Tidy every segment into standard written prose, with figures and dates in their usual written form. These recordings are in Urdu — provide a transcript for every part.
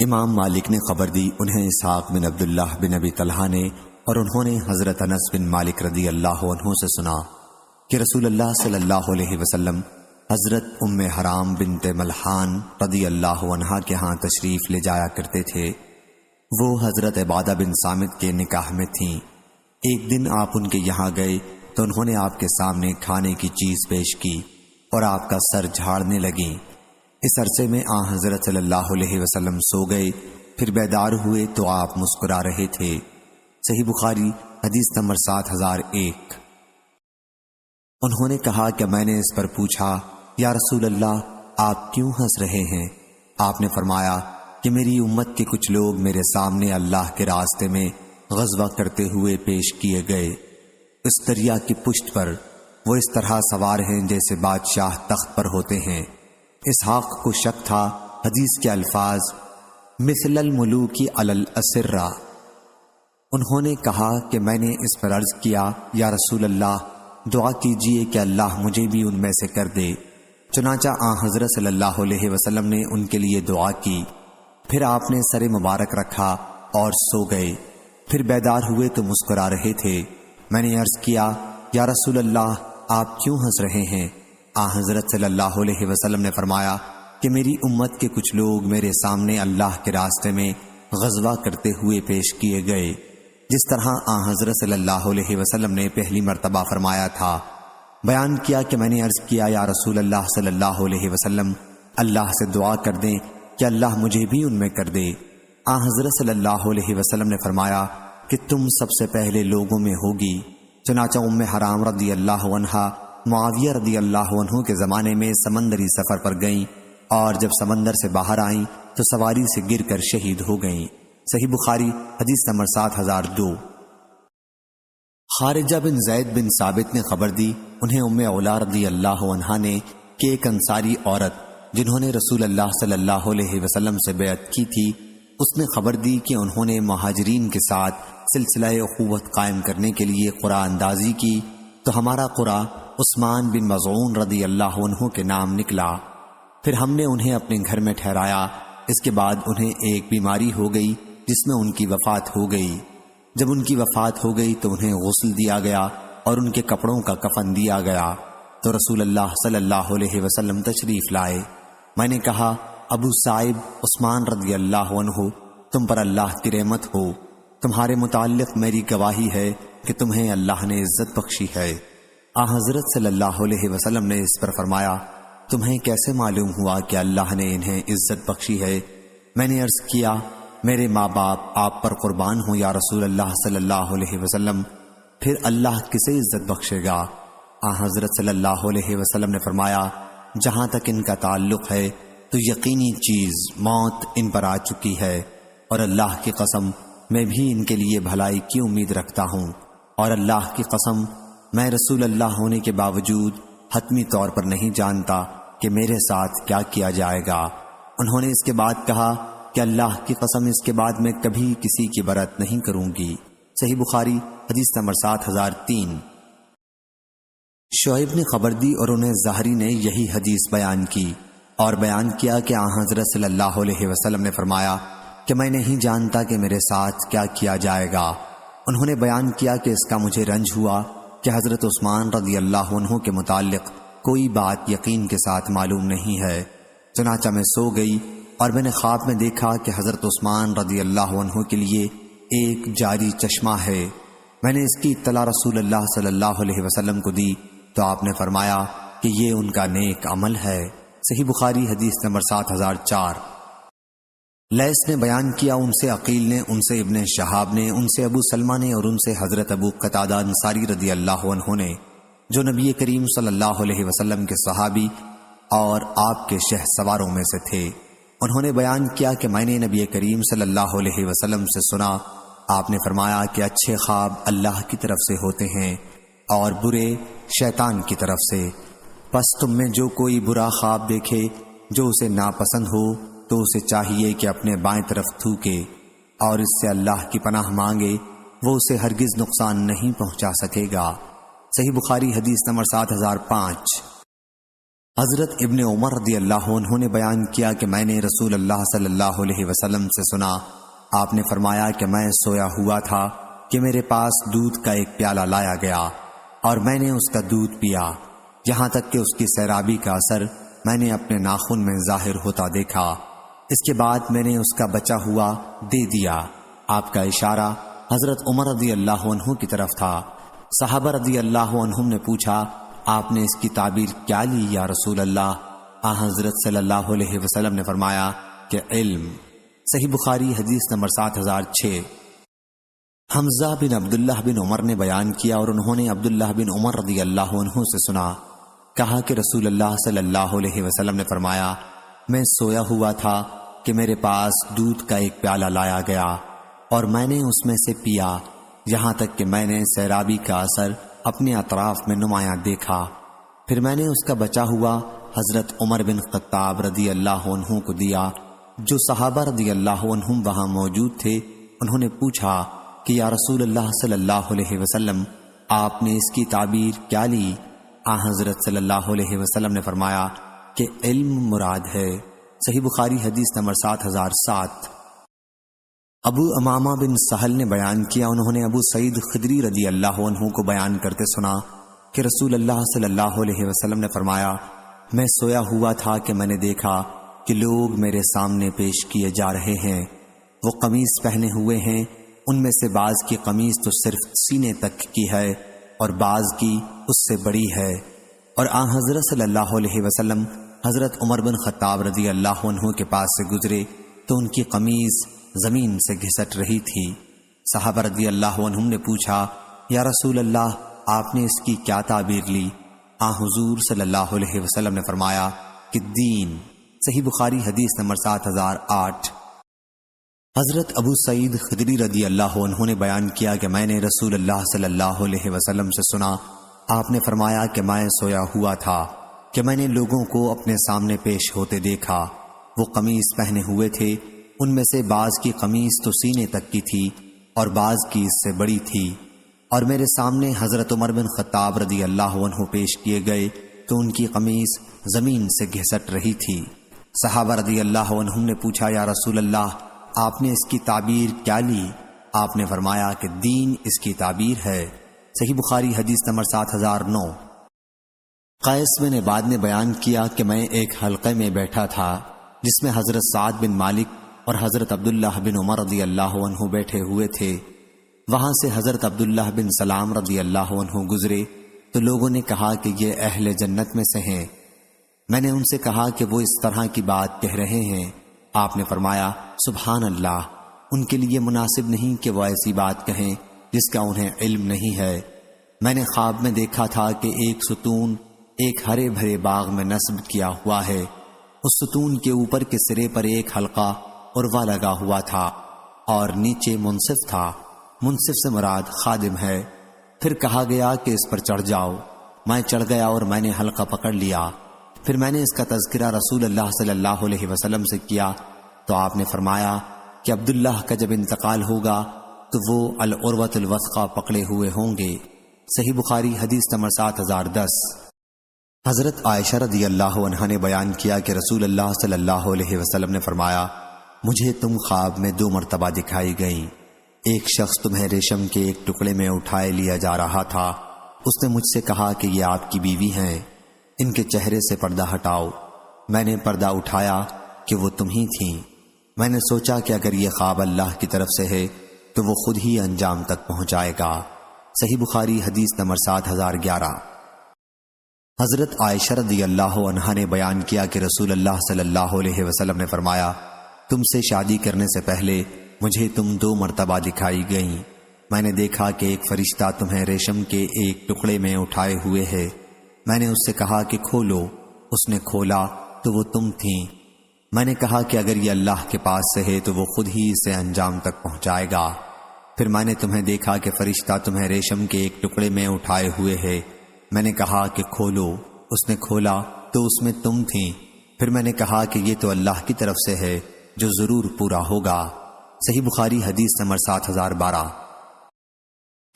امام مالک نے خبر دی، انہیں اسحاق بن عبداللہ بن ابی طلحہ نے، اور انہوں نے حضرت انس بن مالک رضی اللہ عنہ سے سنا کہ رسول اللہ صلی اللہ علیہ وسلم حضرت ام حرام بنت ملحان رضی اللہ عنہا کے ہاں تشریف لے جایا کرتے تھے۔ وہ حضرت عبادہ بن صامت کے نکاح میں تھیں۔ ایک دن آپ ان کے یہاں گئے تو انہوں نے آپ کے سامنے کھانے کی چیز پیش کی اور آپ کا سر جھاڑنے لگیں۔ اس عرصے میں حضرت صلی اللہ علیہ وسلم سو گئے، پھر بیدار ہوئے تو آپ مسکرا رہے تھے۔ صحیح بخاری حدیث نمبر 7001۔ انہوں نے کہا کہ میں نے اس پر پوچھا، یا رسول اللہ آپ کیوں ہنس رہے ہیں؟ آپ نے فرمایا کہ میری امت کے کچھ لوگ میرے سامنے اللہ کے راستے میں غزوہ کرتے ہوئے پیش کیے گئے۔ اس دریا کی پشت پر وہ اس طرح سوار ہیں جیسے بادشاہ تخت پر ہوتے ہیں۔ اسحاق کو شک تھا، حدیث کے الفاظ مثل الملوک علی الاسرہ۔ انہوں نے کہا کہ میں نے اس پر عرض کیا، یا رسول اللہ دعا کیجئے کہ اللہ مجھے بھی ان میں سے کر دے۔ چنانچہ حضرت صلی اللہ علیہ وسلم نے ان کے لیے دعا کی، پھر آپ نے سر مبارک رکھا اور سو گئے۔ پھر بیدار ہوئے تو مسکرا رہے تھے۔ میں نے عرض کیا، یا رسول اللہ آپ کیوں ہنس رہے ہیں؟ حضرت صلی اللہ علیہ وسلم نے فرمایا کہ میری امت کے کچھ لوگ میرے سامنے اللہ کے راستے میں غزوہ کرتے ہوئے پیش کیے گئے، جس طرح حضرت صلی اللہ علیہ وسلم نے پہلی مرتبہ فرمایا تھا۔ بیان کیا کہ میں نے عرض کیا، یا رسول اللہ صلی اللہ علیہ وسلم اللہ سے دعا کر دیں کہ اللہ مجھے بھی ان میں کر دے۔ حضرت صلی اللہ علیہ وسلم نے فرمایا کہ تم سب سے پہلے لوگوں میں ہوگی۔ چنانچہ ام حرام رضی اللہ عنہا معاویہ رضی اللہ عنہ کے زمانے میں سمندری سفر پر گئیں، اور جب سمندر سے باہر آئیں تو سواری سے گر کر شہید ہو گئیں۔ صحیح بخاری حدیث نمبر 7002۔ خارجہ بن زید بن ثابت نے خبر دی، انہیں ام علا رضی اللہ عنہا نے کہ ایک انصاری عورت جنہوں نے رسول اللہ صلی اللہ علیہ وسلم سے بیعت کی تھی، اس نے خبر دی کہ انہوں نے مہاجرین کے ساتھ سلسلہ اخوت قائم کرنے کے لیے قرعہ اندازی کی تو ہمارا قرعہ عثمان بن مظعون رضی اللہ عنہ کے نام نکلا۔ پھر ہم نے انہیں اپنے گھر میں ٹھہرایا۔ اس کے بعد انہیں ایک بیماری ہو گئی جس میں ان کی وفات ہو گئی۔ جب ان کی وفات ہو گئی تو انہیں غسل دیا گیا اور ان کے کپڑوں کا کفن دیا گیا تو رسول اللہ صلی اللہ علیہ وسلم تشریف لائے۔ میں نے کہا، ابو صائب عثمان رضی اللہ عنہ، تم پر اللہ کی رحمت ہو، تمہارے متعلق میری گواہی ہے کہ تمہیں اللہ نے عزت بخشی ہے۔ حضرت صلی اللہ علیہ وسلم نے اس پر فرمایا، تمہیں کیسے معلوم ہوا کہ اللہ نے انہیں عزت بخشی ہے؟ میں نے عرض کیا، میرے ماں باپ آپ پر قربان ہوں یا رسول اللہ صلی اللہ علیہ وسلم، پھر اللہ کسے عزت بخشے گا؟ حضرت صلی اللہ علیہ وسلم نے فرمایا، جہاں تک ان کا تعلق ہے تو یقینی چیز موت ان پر آ چکی ہے، اور اللہ کی قسم میں بھی ان کے لیے بھلائی کی امید رکھتا ہوں، اور اللہ کی قسم میں رسول اللہ ہونے کے باوجود حتمی طور پر نہیں جانتا کہ میرے ساتھ کیا کیا جائے گا۔ انہوں نے اس کے بعد کہا کہ اللہ کی قسم اس کے بعد میں کبھی کسی کی برت نہیں کروں گی۔ صحیح بخاری حدیث نمبر 7003۔ شعیب نے خبر دی اور انہیں زہری نے یہی حدیث بیان کی اور بیان کیا کہ حضرت صلی اللہ علیہ وسلم نے فرمایا کہ میں نہیں جانتا کہ میرے ساتھ کیا کیا جائے گا۔ انہوں نے بیان کیا کہ اس کا مجھے رنج ہوا کہ حضرت عثمان رضی اللہ عنہ کے متعلق کوئی بات یقین کے ساتھ معلوم نہیں ہے۔ چنانچہ میں سو گئی اور میں نے خواب میں دیکھا کہ حضرت عثمان رضی اللہ عنہ کے لیے ایک جاری چشمہ ہے۔ میں نے اس کی اطلاع رسول اللہ صلی اللہ علیہ وسلم کو دی تو آپ نے فرمایا کہ یہ ان کا نیک عمل ہے۔ صحیح بخاری حدیث نمبر 7004۔ لیث نے بیان کیا، ان سے عقیل نے، ان سے ابن شہاب نے، ان سے ابو سلمہ نے، اور ان سے حضرت ابو قتادہ انصاری رضی اللہ عنہ نے، جو نبی کریم صلی اللہ علیہ وسلم کے صحابی اور آپ کے شہ سواروں میں سے تھے۔ انہوں نے بیان کیا کہ میں نے نبی کریم صلی اللہ علیہ وسلم سے سنا، آپ نے فرمایا کہ اچھے خواب اللہ کی طرف سے ہوتے ہیں اور برے شیطان کی طرف سے۔ پس تم میں جو کوئی برا خواب دیکھے جو اسے ناپسند ہو تو اسے چاہیے کہ اپنے بائیں طرف تھوکے اور اس سے اللہ کی پناہ مانگے، وہ اسے ہرگز نقصان نہیں پہنچا سکے گا۔ صحیح بخاری حدیث نمبر 7005۔ حضرت ابن عمر رضی اللہ عنہ نے بیان کیا کہ میں نے رسول اللہ صلی اللہ علیہ وسلم سے سنا، آپ نے فرمایا کہ میں سویا ہوا تھا کہ میرے پاس دودھ کا ایک پیالہ لایا گیا اور میں نے اس کا دودھ پیا، یہاں تک کہ اس کی سیرابی کا اثر میں نے اپنے ناخن میں ظاہر ہوتا دیکھا۔ اس کے بعد میں نے اس کا بچا ہوا دے دیا۔ آپ کا اشارہ حضرت عمر رضی اللہ عنہ کی طرف تھا۔ صحابہ رضی اللہ عنہم نے پوچھا، آپ نے اس کی تعبیر کیا لی یا رسول اللہ؟ حضرت صلی اللہ علیہ وسلم نے فرمایا کہ علم۔ صحیح بخاری حدیث نمبر 7006۔ حمزہ بن عبداللہ بن عمر نے بیان کیا اور انہوں نے عبداللہ بن عمر رضی اللہ عنہ سے سنا، کہا کہ رسول اللہ صلی اللہ علیہ وسلم نے فرمایا، میں سویا ہوا تھا کہ میرے پاس دودھ کا ایک پیالہ لایا گیا اور میں نے اس میں سے پیا، یہاں تک کہ میں نے سیرابی کا اثر اپنے اطراف میں نمایاں دیکھا۔ پھر میں نے اس کا بچا ہوا حضرت عمر بن خطاب رضی اللہ عنہ کو دیا۔ جو صحابہ رضی اللہ عنہم وہاں موجود تھے انہوں نے پوچھا کہ یا رسول اللہ صلی اللہ علیہ وسلم، آپ نے اس کی تعبیر کیا لی؟ حضرت صلی اللہ علیہ وسلم نے فرمایا کہ علم مراد ہے۔ صحیح بخاری حدیث نمبر 7007۔ ابو امامہ بن سہل نے بیان کیا، انہوں نے ابو سعید خدری رضی اللہ عنہ کو بیان کرتے سنا کہ رسول اللہ صلی اللہ علیہ وسلم نے فرمایا، میں سویا ہوا تھا کہ میں نے دیکھا کہ لوگ میرے سامنے پیش کیے جا رہے ہیں، وہ قمیص پہنے ہوئے ہیں، ان میں سے بعض کی قمیص تو صرف سینے تک کی ہے اور بعض کی اس سے بڑی ہے، اور حضرت صلی اللہ علیہ وسلم حضرت عمر بن خطاب رضی اللہ عنہ کے پاس سے گزرے تو ان کی قمیص زمین سے گھسٹ رہی تھی۔ صحابہ رضی اللہ عنہم نے پوچھا، یا رسول اللہ، آپ نے اس کی کیا تعبیر لی؟ حضور صلی اللہ علیہ وسلم نے فرمایا کہ دین۔ صحیح بخاری حدیث نمبر 7008۔ حضرت ابو سعید خدری رضی اللہ عنہ نے بیان کیا کہ میں نے رسول اللہ صلی اللہ علیہ وسلم سے سنا، آپ نے فرمایا کہ میں سویا ہوا تھا کہ میں نے لوگوں کو اپنے سامنے پیش ہوتے دیکھا، وہ قمیص پہنے ہوئے تھے، ان میں سے بعض کی قمیص تو سینے تک کی تھی اور بعض کی اس سے بڑی تھی، اور میرے سامنے حضرت عمر بن خطاب رضی اللہ عنہ پیش کیے گئے تو ان کی قمیص زمین سے گھسٹ رہی تھی۔ صحابہ رضی اللہ عنہم نے پوچھا، یا رسول اللہ، آپ نے اس کی تعبیر کیا لی؟ آپ نے فرمایا کہ دین اس کی تعبیر ہے۔ صحیح بخاری حدیث نمبر 7009۔ قیس بن عباد نے بیان کیا کہ میں ایک حلقے میں بیٹھا تھا جس میں حضرت سعد بن مالک اور حضرت عبداللہ بن عمر رضی اللہ عنہ بیٹھے ہوئے تھے۔ وہاں سے حضرت عبداللہ بن سلام رضی اللہ عنہ گزرے تو لوگوں نے کہا کہ یہ اہل جنت میں سے ہیں۔ میں نے ان سے کہا کہ وہ اس طرح کی بات کہہ رہے ہیں۔ آپ نے فرمایا، سبحان اللہ، ان کے لیے مناسب نہیں کہ وہ ایسی بات کہیں جس کا انہیں علم نہیں ہے۔ میں نے خواب میں دیکھا تھا کہ ایک ستون ایک ہرے بھرے باغ میں نصب کیا ہوا ہے، اس ستون کے اوپر کے سرے پر ایک حلقہ عروا لگا ہوا تھا اور نیچے منصف تھا۔ منصف سے مراد خادم ہے۔ پھر کہا گیا کہ اس پر چڑھ جاؤ۔ میں چڑھ گیا اور میں نے حلقہ پکڑ لیا۔ پھر میں نے اس کا تذکرہ رسول اللہ صلی اللہ علیہ وسلم سے کیا تو آپ نے فرمایا کہ عبداللہ کا جب انتقال ہوگا تو وہ العروۃ الوثقی پکڑے ہوئے ہوں گے۔ صحیح بخاری حدیث نمبر 7010۔ حضرت عائشہ رضی اللہ عنہا نے بیان کیا کہ رسول اللہ صلی اللہ علیہ وسلم نے فرمایا، مجھے تم خواب میں 2 مرتبہ دکھائی گئیں۔ ایک شخص تمہیں ریشم کے ایک ٹکڑے میں اٹھائے لیا جا رہا تھا، اس نے مجھ سے کہا کہ یہ آپ کی بیوی ہیں، ان کے چہرے سے پردہ ہٹاؤ۔ میں نے پردہ اٹھایا کہ وہ تم ہی تھیں۔ میں نے سوچا کہ اگر یہ خواب اللہ کی طرف سے ہے تو وہ خود ہی انجام تک پہنچائے گا۔ صحیح بخاری حدیث نمبر 7011۔ حضرت عائشہ رضی اللہ عنہا نے بیان کیا کہ رسول اللہ صلی اللہ علیہ وسلم نے فرمایا، تم سے شادی کرنے سے پہلے مجھے تم 2 مرتبہ دکھائی گئیں۔ میں نے دیکھا کہ ایک فرشتہ تمہیں ریشم کے ایک ٹکڑے میں اٹھائے ہوئے ہے۔ میں نے اس سے کہا کہ کھولو، اس نے کھولا تو وہ تم تھیں۔ میں نے کہا کہ اگر یہ اللہ کے پاس سے ہے تو وہ خود ہی اسے انجام تک پہنچائے گا۔ پھر میں نے تمہیں دیکھا کہ فرشتہ تمہیں ریشم کے ایک ٹکڑے میں اٹھائے ہوئے ہے۔ میں نے کہا کہ کھولو، اس نے کھولا تو اس میں تم تھیں۔ پھر میں نے کہا کہ یہ تو اللہ کی طرف سے ہے جو ضرور پورا ہوگا۔ صحیح بخاری حدیث نمبر 7012۔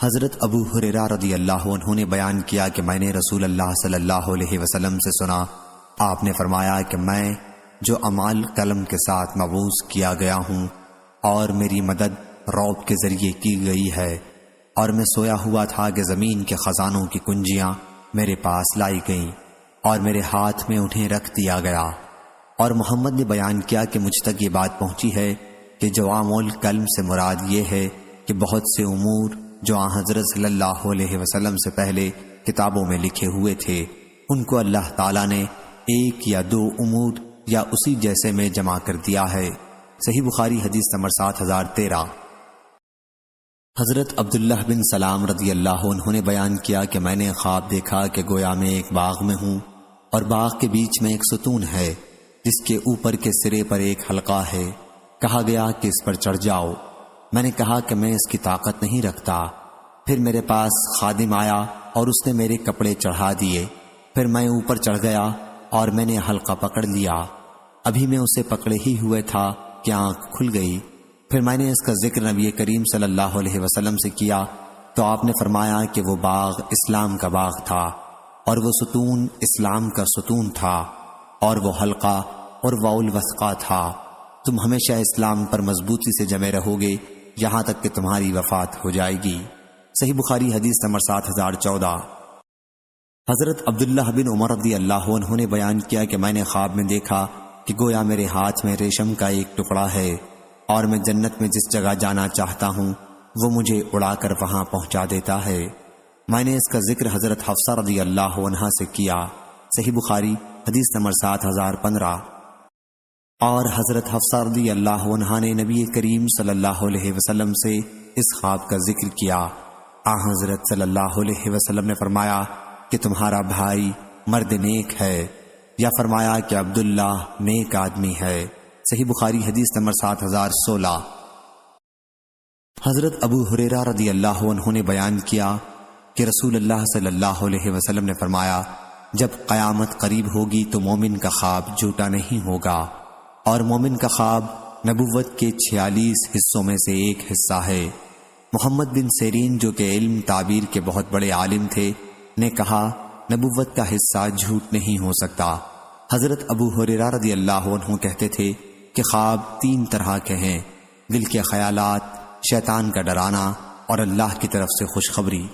حضرت ابو ہریرہ رضی اللہ عنہ نے بیان کیا کہ میں نے رسول اللہ صلی اللہ علیہ وسلم سے سنا، آپ نے فرمایا کہ میں جو اعمال قلم کے ساتھ مبعوث کیا گیا ہوں اور میری مدد رعب کے ذریعے کی گئی ہے، اور میں سویا ہوا تھا کہ زمین کے خزانوں کی کنجیاں میرے پاس لائی گئیں اور میرے ہاتھ میں انہیں رکھ دیا گیا۔ اور محمد نے بیان کیا کہ مجھ تک یہ بات پہنچی ہے کہ جوام الکلم سے مراد یہ ہے کہ بہت سے امور جو آن حضرت صلی اللہ علیہ وسلم سے پہلے کتابوں میں لکھے ہوئے تھے، ان کو اللہ تعالیٰ نے ایک یا دو امور یا اسی جیسے میں جمع کر دیا ہے۔ صحیح بخاری حدیث نمبر 7013۔ حضرت عبداللہ بن سلام رضی اللہ عنہ نے بیان کیا کہ میں نے خواب دیکھا کہ گویا میں ایک باغ میں ہوں اور باغ کے بیچ میں ایک ستون ہے جس کے اوپر کے سرے پر ایک حلقہ ہے۔ کہا گیا کہ اس پر چڑھ جاؤ۔ میں نے کہا کہ میں اس کی طاقت نہیں رکھتا۔ پھر میرے پاس خادم آیا اور اس نے میرے کپڑے چڑھا دیے۔ پھر میں اوپر چڑھ گیا اور میں نے حلقہ پکڑ لیا۔ ابھی میں اسے پکڑے ہی ہوئے تھا کہ آنکھ کھل گئی۔ پھر میں نے اس کا ذکر نبی کریم صلی اللہ علیہ وسلم سے کیا تو آپ نے فرمایا کہ وہ باغ اسلام کا باغ تھا اور وہ ستون اسلام کا ستون تھا اور وہ حلقہ اور الوثقہ تھا۔ تم ہمیشہ اسلام پر مضبوطی سے جمے رہو گے یہاں تک کہ تمہاری وفات ہو جائے گی۔ صحیح بخاری حدیث نمبر 7014۔ حضرت عبداللہ بن عمر رضی اللہ عنہ نے بیان کیا کہ میں نے خواب میں دیکھا کہ گویا میرے ہاتھ میں ریشم کا ایک ٹکڑا ہے اور میں جنت میں جس جگہ جانا چاہتا ہوں وہ مجھے اڑا کر وہاں پہنچا دیتا ہے۔ میں نے اس کا ذکر حضرت حفصہ رضی اللہ عنہا سے کیا۔ صحیح بخاری حدیث نمبر 7015۔ اور حضرت حفصہ رضی اللہ عنہا نے نبی کریم صلی اللہ علیہ وسلم سے اس خواب کا ذکر کیا۔ حضرت صلی اللہ علیہ وسلم نے فرمایا کہ تمہارا بھائی مرد نیک ہے، یا فرمایا کہ عبداللہ نیک آدمی ہے۔ صحیح بخاری حدیث نمبر 7016۔ حضرت ابو ہریرہ رضی اللہ عنہ نے بیان کیا کہ رسول اللہ صلی اللہ علیہ وسلم نے فرمایا جب قیامت قریب ہوگی تو مومن کا خواب جھوٹا نہیں ہوگا، اور مومن کا خواب نبوت کے 46 حصوں میں سے ایک حصہ ہے۔ محمد بن سیرین جو کہ علم تعبیر کے بہت بڑے عالم تھے نے کہا نبوت کا حصہ جھوٹ نہیں ہو سکتا۔ حضرت ابو ہریرہ رضی اللہ عنہ کہتے تھے کہ خواب 3 طرح کے ہیں: دل کے خیالات، شیطان کا ڈرانا اور اللہ کی طرف سے خوشخبری۔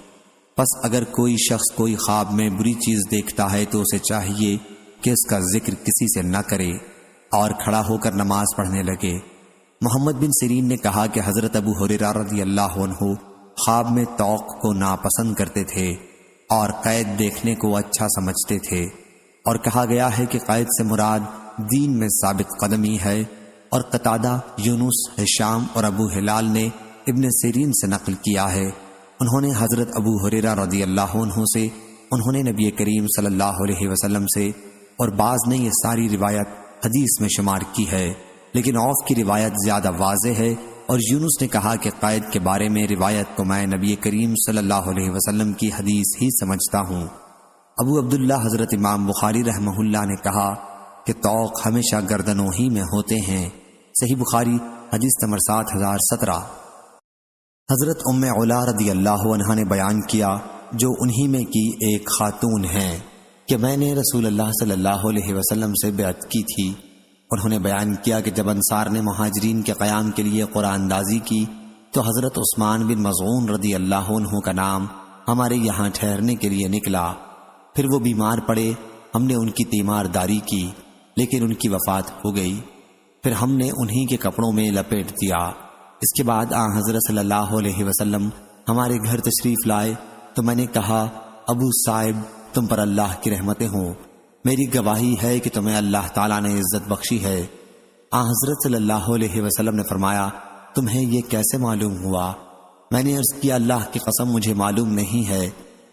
پس اگر کوئی شخص کوئی خواب میں بری چیز دیکھتا ہے تو اسے چاہیے کہ اس کا ذکر کسی سے نہ کرے اور کھڑا ہو کر نماز پڑھنے لگے۔ محمد بن سیرین نے کہا کہ حضرت ابو ہریرہ رضی اللہ عنہ خواب میں طوق کو ناپسند کرتے تھے اور قید دیکھنے کو اچھا سمجھتے تھے، اور کہا گیا ہے کہ قید سے مراد دین میں ثابت قدمی ہے۔ اور قتادہ، یونس، ہشام اور ابو ہلال نے ابن سیرین سے نقل کیا ہے، انہوں نے حضرت ابو ہریرہ رضی اللہ عنہ سے، انہوں نے نبی کریم صلی اللہ علیہ وسلم سے، اور بعض نے یہ ساری روایت حدیث میں شمار کی ہے، لیکن عوف کی روایت زیادہ واضح ہے۔ اور یونس نے کہا کہ قید کے بارے میں روایت کو میں نبی کریم صلی اللہ علیہ وسلم کی حدیث ہی سمجھتا ہوں۔ ابو عبداللہ حضرت امام بخاری رحمہ اللہ نے کہا کہ طوق ہمیشہ گردنوں ہی میں ہوتے ہیں۔ صحیح بخاری حدیث نمبر 7017۔ حضرت ام علا رضی اللہ عنہا نے بیان کیا جو انہی میں کی ایک خاتون ہیں کہ میں نے رسول اللہ صلی اللہ علیہ وسلم سے بیعت کی تھی۔ انہوں نے بیان کیا کہ جب انصار نے مہاجرین کے قیام کے لیے قرآن اندازی کی تو حضرت عثمان بن مظعون رضی اللہ عنہ کا نام ہمارے یہاں ٹھہرنے کے لیے نکلا۔ پھر وہ بیمار پڑے، ہم نے ان کی تیمارداری کی لیکن ان کی وفات ہو گئی۔ پھر ہم نے انہی کے کپڑوں میں لپیٹ دیا۔ اس کے بعد حضرت صلی اللہ علیہ وسلم ہمارے گھر تشریف لائے تو میں نے کہا ابو صاحب تم پر اللہ کی رحمتیں ہوں، میری گواہی ہے کہ تمہیں اللہ تعالیٰ نے عزت بخشی ہے۔ حضرت صلی اللہ علیہ وسلم نے فرمایا تمہیں یہ کیسے معلوم ہوا؟ میں نے عرض کیا اللہ کی قسم مجھے معلوم نہیں ہے۔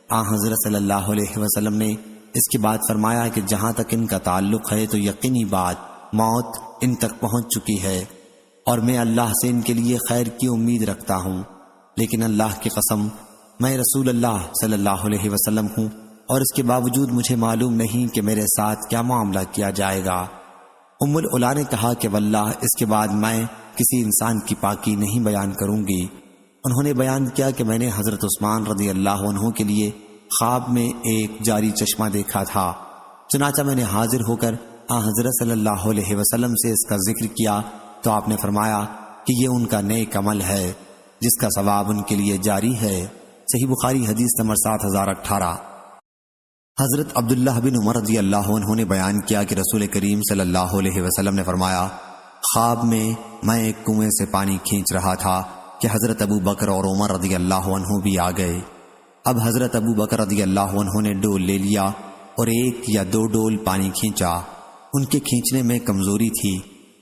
حضرت صلی اللہ علیہ وسلم نے اس کے بعد فرمایا کہ جہاں تک ان کا تعلق ہے تو یقینی بات موت ان تک پہنچ چکی ہے، اور میں اللہ سے ان کے لیے خیر کی امید رکھتا ہوں، لیکن اللہ کی قسم میں رسول اللہ صلی اللہ علیہ وسلم ہوں، اور اس کے باوجود مجھے معلوم نہیں کہ میرے ساتھ کیا معاملہ کیا جائے گا۔ ام العلا نے کہا کہ واللہ اس کے بعد میں کسی انسان کی پاکی نہیں بیان کروں گی۔ انہوں نے بیان کیا کہ میں نے حضرت عثمان رضی اللہ عنہ کے لیے خواب میں ایک جاری چشمہ دیکھا تھا، چنانچہ میں نے حاضر ہو کر حضرت صلی اللہ علیہ وسلم سے اس کا ذکر کیا تو آپ نے فرمایا کہ یہ ان کا نیک عمل ہے جس کا ثواب ان کے لیے جاری ہے۔ صحیح بخاری حدیث نمبر 7018۔ حضرت عبداللہ بن عمر رضی اللہ عنہ نے بیان کیا کہ رسول کریم صلی اللہ علیہ وسلم نے فرمایا، خواب میں ایک کنویں سے پانی کھینچ رہا تھا کہ حضرت ابو بکر اور عمر رضی اللہ عنہ بھی آ گئے۔ اب حضرت ابو بکر رضی اللہ عنہ نے ڈول لے لیا اور 1 یا 2 ڈول پانی کھینچا۔ ان کے کھینچنے میں کمزوری تھی،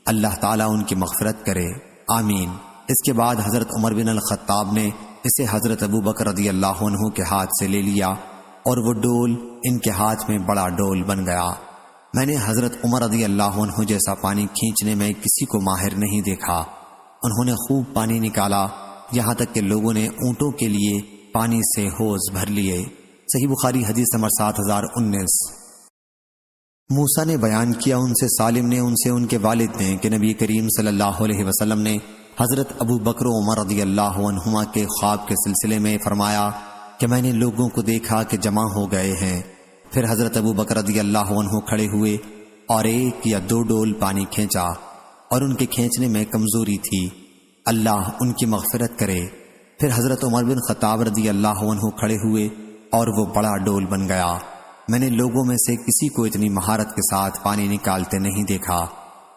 اللہ تعالیٰ ان کی مغفرت کرے، آمین۔ اس کے بعد حضرت عمر بن الخطاب نے اسے حضرت ابو بکر رضی اللہ عنہ کے ہاتھ سے لے لیا اور وہ ڈول ان کے ہاتھ میں بڑا ڈول بن گیا۔ میں نے حضرت عمر رضی اللہ عنہ جیسا پانی کھینچنے میں کسی کو ماہر نہیں دیکھا۔ انہوں نے خوب پانی نکالا، یہاں تک کہ لوگوں نے اونٹوں کے لیے پانی سے حوض بھر لیے۔ صحیح بخاری حدیث نمبر 7019۔ موسیٰ نے بیان کیا ان سے سالم نے ان سے ان کے والد نے کہ نبی کریم صلی اللہ علیہ وسلم نے حضرت ابو بکر و عمر رضی اللہ عنہما کے خواب کے سلسلے میں فرمایا کہ میں نے لوگوں کو دیکھا کہ جمع ہو گئے ہیں۔ پھر حضرت ابو بکر رضی اللہ عنہ کھڑے ہوئے اور 1 یا 2 ڈول پانی کھینچا اور ان کے کھینچنے میں کمزوری تھی، اللہ ان کی مغفرت کرے۔ پھر حضرت عمر بن خطاب رضی اللہ عنہ کھڑے ہوئے اور وہ بڑا ڈول بن گیا۔ میں نے لوگوں میں سے کسی کو اتنی مہارت کے ساتھ پانی نکالتے نہیں دیکھا،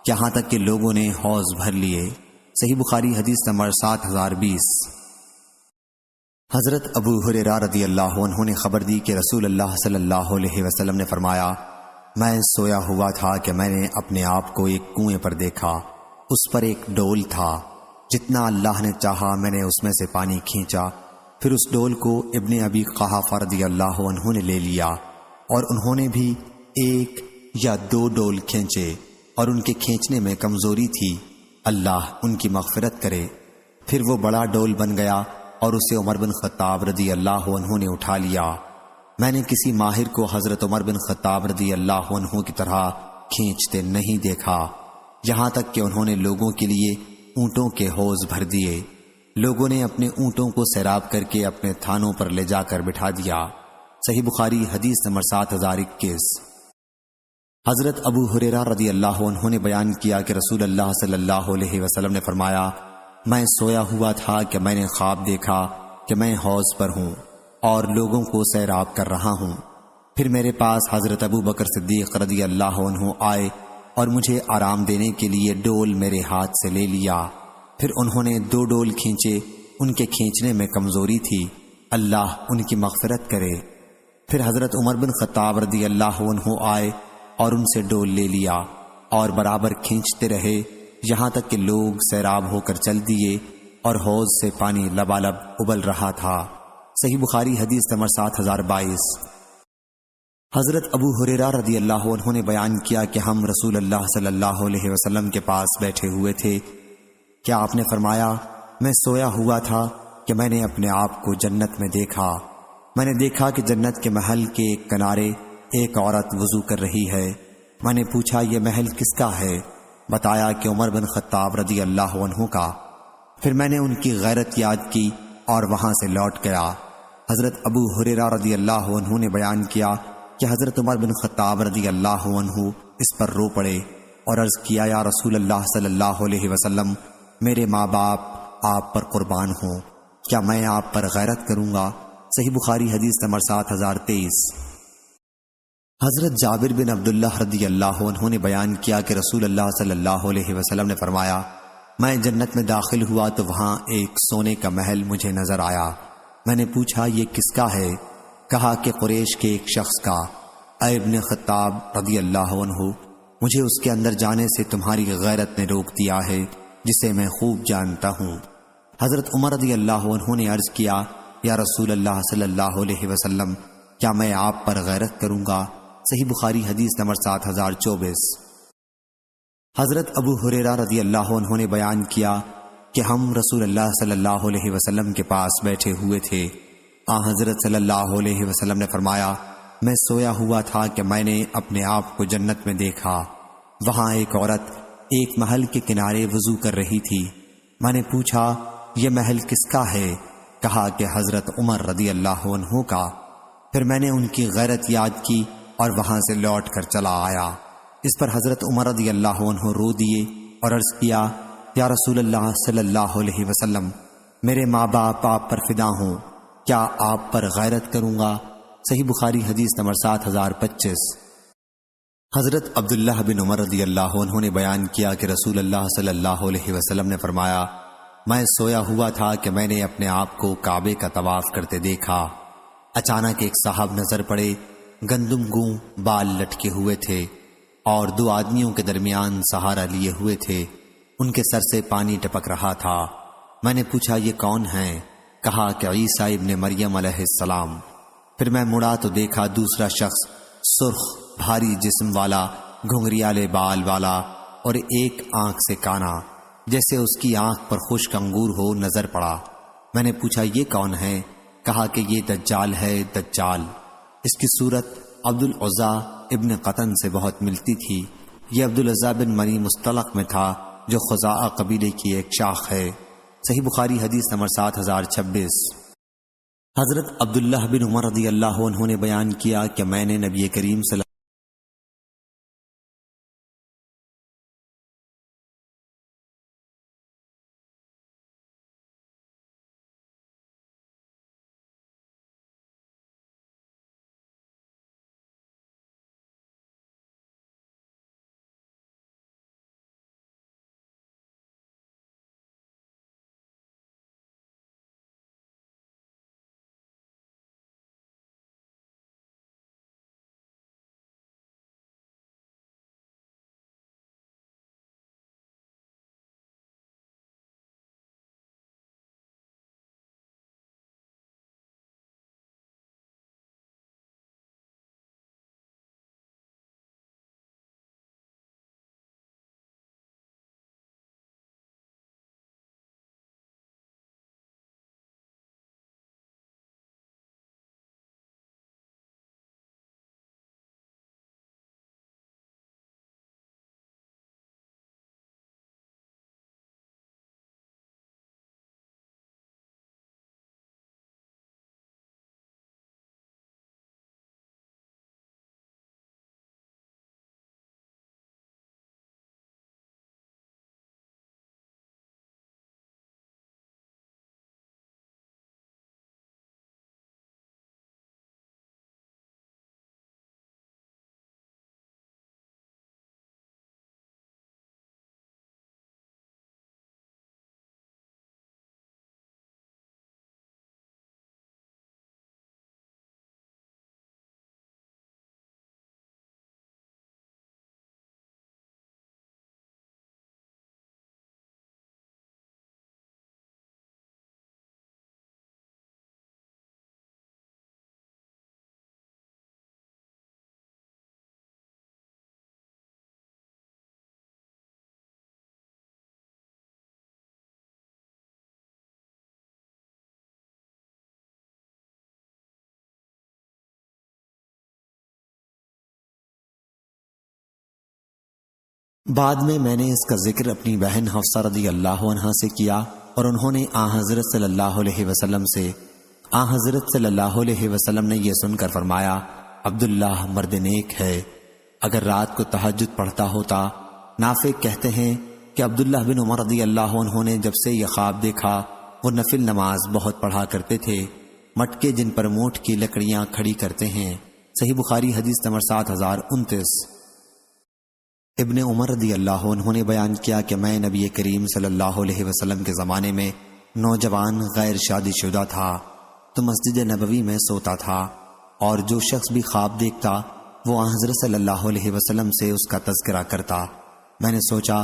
یہاں تک کہ لوگوں نے حوض بھر لیے۔ صحیح بخاری حدیث نمبر 7020۔ حضرت ابو ہریرہ رضی اللہ عنہ نے خبر دی کہ رسول اللہ صلی اللہ علیہ وسلم نے فرمایا، میں سویا ہوا تھا کہ میں نے اپنے آپ کو ایک کنویں پر دیکھا، اس پر ایک ڈول تھا، جتنا اللہ نے چاہا میں نے اس میں سے پانی کھینچا۔ پھر اس ڈول کو ابن ابی قحافہ رضی اللہ عنہ نے لے لیا اور انہوں نے بھی 1 یا 2 ڈول کھینچے اور ان کے کھینچنے میں کمزوری تھی، اللہ ان کی مغفرت کرے۔ پھر وہ بڑا ڈول بن گیا اور اسے عمر بن خطاب رضی اللہ عنہ نے اٹھا لیا۔ میں نے کسی ماہر کو حضرت عمر بن خطاب رضی اللہ عنہ کی طرح کھینچتے نہیں دیکھا، یہاں تک کہ انہوں نے لوگوں کے لیے اونٹوں کے حوض بھر دیے۔ لوگوں نے اپنے اونٹوں کو سیراب کر کے اپنے تھانوں پر لے جا کر بٹھا دیا۔ صحیح بخاری حدیث نمبر 7021۔ حضرت ابو ہریرہ رضی اللہ عنہ نے بیان کیا کہ رسول اللہ صلی اللہ علیہ وسلم نے فرمایا، میں سویا ہوا تھا کہ میں نے خواب دیکھا کہ میں حوض پر ہوں اور لوگوں کو سیراب کر رہا ہوں۔ پھر میرے پاس حضرت ابو بکر صدیق رضی اللہ عنہ آئے اور مجھے آرام دینے کے لیے ڈول میرے ہاتھ سے لے لیا۔ پھر انہوں نے 2 ڈول کھینچے، ان کے کھینچنے میں کمزوری تھی، اللہ ان کی مغفرت کرے۔ پھر حضرت عمر بن خطاب رضی اللہ عنہ آئے اور ان سے ڈول لے لیا اور برابر کھینچتے رہے، یہاں تک کہ لوگ سیراب ہو کر چل دیے اور حوض سے پانی لبالب ابل رہا تھا۔ صحیح بخاری حدیث نمبر 7022۔ حضرت ابو ہریرہ رضی اللہ عنہ نے بیان کیا کہ ہم رسول اللہ صلی اللہ علیہ وسلم کے پاس بیٹھے ہوئے تھے کہ آپ نے فرمایا، میں سویا ہوا تھا کہ میں نے اپنے آپ کو جنت میں دیکھا۔ میں نے دیکھا کہ جنت کے محل کے ایک کنارے ایک عورت وضو کر رہی ہے۔ میں نے پوچھا یہ محل کس کا ہے؟ بتایا کہ عمر بن خطاب رضی اللہ عنہ کا۔ پھر میں نے ان کی غیرت یاد کی اور وہاں سے لوٹ گیا۔ حضرت ابو ہریرہ رضی اللہ عنہ نے بیان کیا کہ حضرت عمر بن خطاب رضی اللہ عنہ اس پر رو پڑے اور عرض کیا، یا رسول اللہ صلی اللہ علیہ وسلم، میرے ماں باپ آپ پر قربان ہوں، کیا میں آپ پر غیرت کروں گا؟ صحیح بخاری حدیث نمبر 7023۔ حضرت جابر بن عبداللہ رضی اللہ عنہ نے بیان کیا کہ رسول اللہ صلی اللہ علیہ وسلم نے فرمایا، میں جنت میں داخل ہوا تو وہاں ایک سونے کا محل مجھے نظر آیا۔ میں نے پوچھا یہ کس کا ہے؟ کہا کہ قریش کے ایک شخص کا۔ اے ابن خطاب رضی اللہ عنہ، مجھے اس کے اندر جانے سے تمہاری غیرت نے روک دیا ہے، جسے میں خوب جانتا ہوں۔ حضرت عمر رضی اللہ عنہ نے عرض کیا، یا رسول اللہ صلی اللہ علیہ وسلم، کیا میں آپ پر غیرت کروں گا؟ صحیح بخاری حدیث نمبر 7024۔ حضرت ابو ہریرہ رضی اللہ عنہ نے بیان کیا کہ ہم رسول اللہ صلی اللہ علیہ وسلم کے پاس بیٹھے ہوئے تھے۔ حضرت صلی اللہ علیہ وسلم نے فرمایا، میں سویا ہوا تھا کہ میں نے اپنے آپ کو جنت میں دیکھا۔ وہاں ایک عورت ایک محل کے کنارے وضو کر رہی تھی۔ میں نے پوچھا یہ محل کس کا ہے؟ کہا کہ حضرت عمر رضی اللہ عنہ کا۔ پھر میں نے ان کی غیرت یاد کی اور وہاں سے لوٹ کر چلا آیا۔ اس پر حضرت عمر رضی اللہ عنہ رو دیے اور عرض کیا، یا رسول اللہ صلی اللہ علیہ وسلم، میرے ماں باپ آپ پر فدا ہوں، کیا آپ پر غیرت کروں گا؟ صحیح بخاری حدیث نمبر 7025۔ حضرت عبداللہ بن عمر رضی اللہ عنہ نے بیان کیا کہ رسول اللہ صلی اللہ علیہ وسلم نے فرمایا، میں سویا ہوا تھا کہ میں نے اپنے آپ کو کعبے کا طواف کرتے دیکھا۔ اچانک ایک صاحب نظر پڑے، گندم گوں بال لٹکے ہوئے تھے اور دو آدمیوں کے درمیان سہارا لیے ہوئے تھے، ان کے سر سے پانی ٹپک رہا تھا۔ میں نے پوچھا، یہ کون ہیں؟ کہا کہ عیسیٰ ابن مریم علیہ السلام۔ پھر میں مڑا تو دیکھا دوسرا شخص سرخ بھاری جسم والا، گھنگریالے بال والا اور ایک آنکھ سے کانا، جیسے اس کی آنکھ پر خشک انگور ہو، نظر پڑا۔ میں نے پوچھا، یہ کون ہے؟ کہا کہ یہ دجال ہے، دجال۔ اس کی صورت عبدالعزیٰ ابن قطن سے بہت ملتی تھی۔ یہ عبدالعزیٰ بن منی مستلق میں تھا، جو خزاعہ قبیلے کی ایک شاخ ہے۔ صحیح بخاری حدیث نمبر 7026۔ حضرت عبداللہ بن عمر رضی اللہ عنہ نے بیان کیا کہ میں نے نبی کریم صلی بعد میں نے اس کا ذکر اپنی بہن حفصہ رضی اللہ عنہا سے کیا، اور انہوں نے حضرت صلی اللہ علیہ وسلم سے حضرت صلی اللہ علیہ وسلم نے یہ سن کر فرمایا، عبداللہ مرد نیک ہے، اگر رات کو تہجد پڑھتا ہوتا۔ نافع کہتے ہیں کہ عبداللہ بن عمر رضی اللہ عنہ نے جب سے یہ خواب دیکھا، وہ نفل نماز بہت پڑھا کرتے تھے، مٹکے جن پر مونٹ کی لکڑیاں کھڑی کرتے ہیں۔ صحیح بخاری حدیث نمبر 7029۔ ابن عمر رضی اللہ عنہ نے بیان کیا کہ میں نبی کریم صلی اللہ علیہ وسلم کے زمانے میں نوجوان غیر شادی شدہ تھا، تو مسجد نبوی میں سوتا تھا، اور جو شخص بھی خواب دیکھتا وہ حضرت صلی اللہ علیہ وسلم سے اس کا تذکرہ کرتا۔ میں نے سوچا،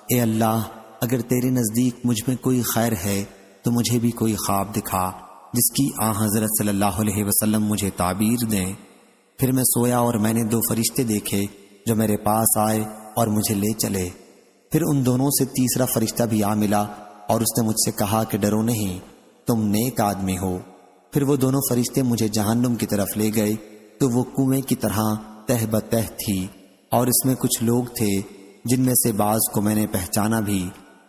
اے اللہ، اگر تیرے نزدیک مجھ میں کوئی خیر ہے تو مجھے بھی کوئی خواب دکھا جس کی حضرت صلی اللہ علیہ وسلم مجھے تعبیر دیں۔ پھر میں سویا اور میں نے دو فرشتے دیکھے جو میرے پاس آئے اور مجھے لے چلے۔ پھر ان دونوں سے تیسرا فرشتہ بھی آ ملا اور اس نے مجھ سے کہا کہ ڈرو نہیں، تم نیک آدمی ہو۔ پھر وہ دونوں فرشتے مجھے جہنم کی طرف لے گئے، تو وہ کنویں کی طرح تہ بتہ تھی، اور اس میں کچھ لوگ تھے جن میں سے بعض کو میں نے پہچانا بھی۔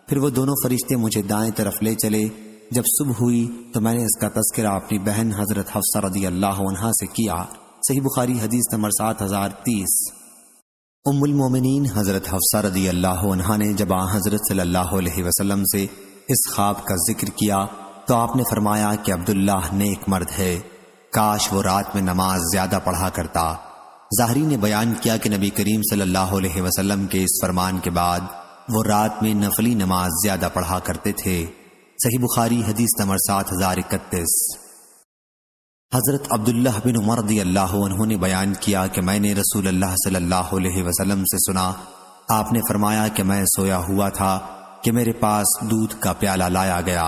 پھر وہ دونوں فرشتے مجھے دائیں طرف لے چلے۔ جب صبح ہوئی تو میں نے اس کا تذکرہ اپنی بہن حضرت حفصہ رضی اللہ عنہا سے کیا۔ صحیح بخاری حدیث نمبر 7030۔ ام المومنین حضرت حفصہ رضی اللہ عنہا نے جب حضرت صلی اللہ علیہ وسلم سے اس خواب کا ذکر کیا تو آپ نے فرمایا کہ عبداللہ نیک مرد ہے، کاش وہ رات میں نماز زیادہ پڑھا کرتا۔ ظاہری نے بیان کیا کہ نبی کریم صلی اللہ علیہ وسلم کے اس فرمان کے بعد وہ رات میں نفلی نماز زیادہ پڑھا کرتے تھے۔ صحیح بخاری حدیث نمبر 7031۔ حضرت عبداللہ بن عمر رضی اللہ عنہ نے بیان کیا کہ میں نے رسول اللہ صلی اللہ علیہ وسلم سے سنا، آپ نے فرمایا کہ میں سویا ہوا تھا کہ میرے پاس دودھ کا پیالہ لایا گیا،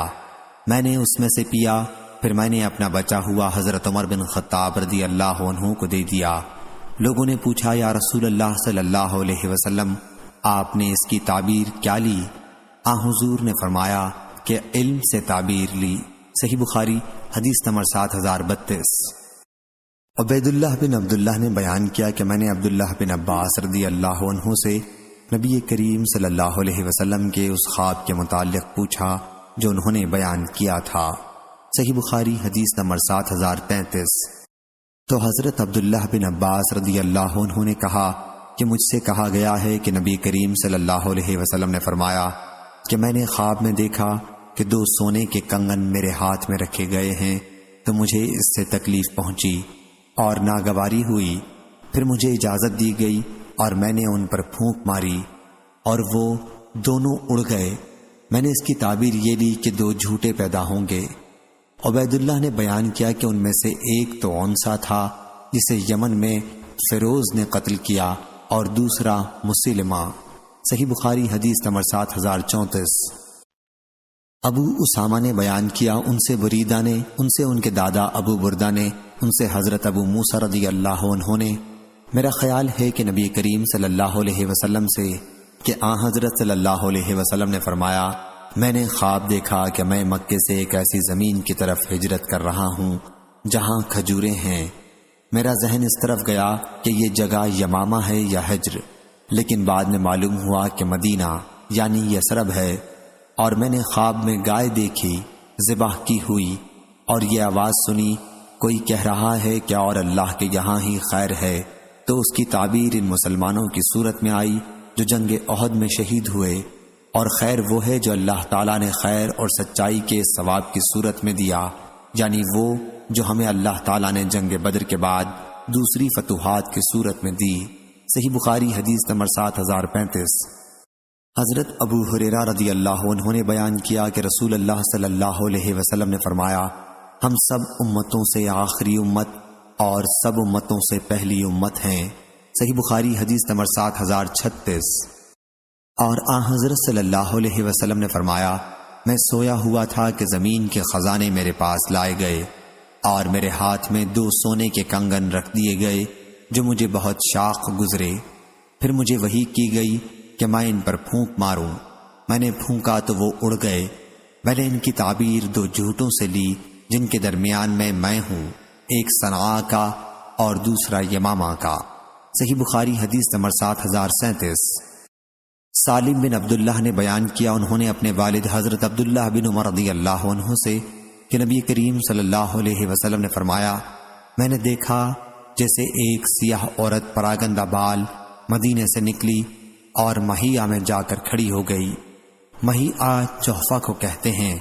میں نے اس میں سے پیا، پھر میں نے اپنا بچا ہوا حضرت عمر بن خطاب رضی اللہ عنہ کو دے دیا۔ لوگوں نے پوچھا یا رسول اللہ صلی اللہ علیہ وسلم، آپ نے اس کی تعبیر کیا لی؟ حضور نے فرمایا کہ علم سے تعبیر لی۔ صحیح بخاری حدیث نمبر 7032۔ عبید اللہ بن عبداللہ نے بیان کیا کہ میں نے عبداللہ بن عباس رضی اللہ عنہ سے نبی کریم صلی اللہ علیہ وسلم کے اس خواب کے متعلق پوچھا جو انہوں نے بیان کیا تھا۔ صحیح بخاری حدیث نمبر 7033۔ تو حضرت عبداللہ بن عباس رضی اللہ عنہ نے کہا کہ مجھ سے کہا گیا ہے کہ نبی کریم صلی اللہ علیہ وسلم نے فرمایا کہ میں نے خواب میں دیکھا کہ 2 سونے کے کنگن میرے ہاتھ میں رکھے گئے ہیں، تو مجھے اس سے تکلیف پہنچی اور ناگواری ہوئی، پھر مجھے اجازت دی گئی اور میں نے ان پر پھونک ماری اور وہ دونوں اڑ گئے۔ میں نے اس کی تعبیر یہ لی کہ 2 جھوٹے پیدا ہوں گے۔ عبید اللہ نے بیان کیا کہ ان میں سے ایک تو انسا تھا جسے یمن میں فیروز نے قتل کیا اور دوسرا مسلمہ۔ صحیح بخاری حدیث نمبر 7034۔ ابو اسامہ نے بیان کیا ان سے بریدہ نے، ان سے ان کے دادا ابو بردہ نے، ان سے حضرت ابو موسیٰ رضی اللہ عنہ نے، میرا خیال ہے کہ نبی کریم صلی اللہ علیہ وسلم سے کہ حضرت صلی اللہ علیہ وسلم نے فرمایا میں نے خواب دیکھا کہ میں مکے سے ایک ایسی زمین کی طرف ہجرت کر رہا ہوں جہاں کھجوریں ہیں۔ میرا ذہن اس طرف گیا کہ یہ جگہ یمامہ ہے یا حجر، لیکن بعد میں معلوم ہوا کہ مدینہ یعنی یثرب ہے، اور میں نے خواب میں گائے دیکھی ذبح کی ہوئی اور یہ آواز سنی کوئی کہہ رہا ہے کہ اور اللہ کے یہاں ہی خیر ہے، تو اس کی تعبیر ان مسلمانوں کی صورت میں آئی جو جنگ احد میں شہید ہوئے، اور خیر وہ ہے جو اللہ تعالیٰ نے خیر اور سچائی کے ثواب کی صورت میں دیا، یعنی وہ جو ہمیں اللہ تعالیٰ نے جنگ بدر کے بعد دوسری فتوحات کی صورت میں دی۔ صحیح بخاری حدیث نمبر 7035۔ حضرت ابو ہریرہ رضی اللہ عنہ نے بیان کیا کہ رسول اللہ صلی اللہ علیہ وسلم نے فرمایا ہم سب امتوں سے آخری امت اور سب امتوں سے پہلی امت ہیں۔ صحیح بخاری حدیث نمبر 7036۔ اور حضرت صلی اللہ علیہ وسلم نے فرمایا میں سویا ہوا تھا کہ زمین کے خزانے میرے پاس لائے گئے اور میرے ہاتھ میں 2 سونے کے کنگن رکھ دیے گئے جو مجھے بہت شاق گزرے، پھر مجھے وحی کی گئی کہ میں ان پر پھونک ماروں، میں نے پھونکا تو وہ اڑ گئے۔ میں نے ان کی تعبیر 2 جھوٹوں سے لی جن کے درمیان میں ہوں، ایک صنعاء کا اور دوسرا یمامہ کا۔ صحیح بخاری حدیث نمبر 7037۔ سالم بن عبداللہ نے بیان کیا انہوں نے اپنے والد حضرت عبداللہ بن عمر رضی اللہ عنہ سے کہ نبی کریم صلی اللہ علیہ وسلم نے فرمایا میں نے دیکھا جیسے ایک سیاہ عورت پراگندہ بال مدینے سے نکلی اور مہیعہ میں جا کر کھڑی ہو گئی۔ مہیعہ جحفہ کو کہتے ہیں۔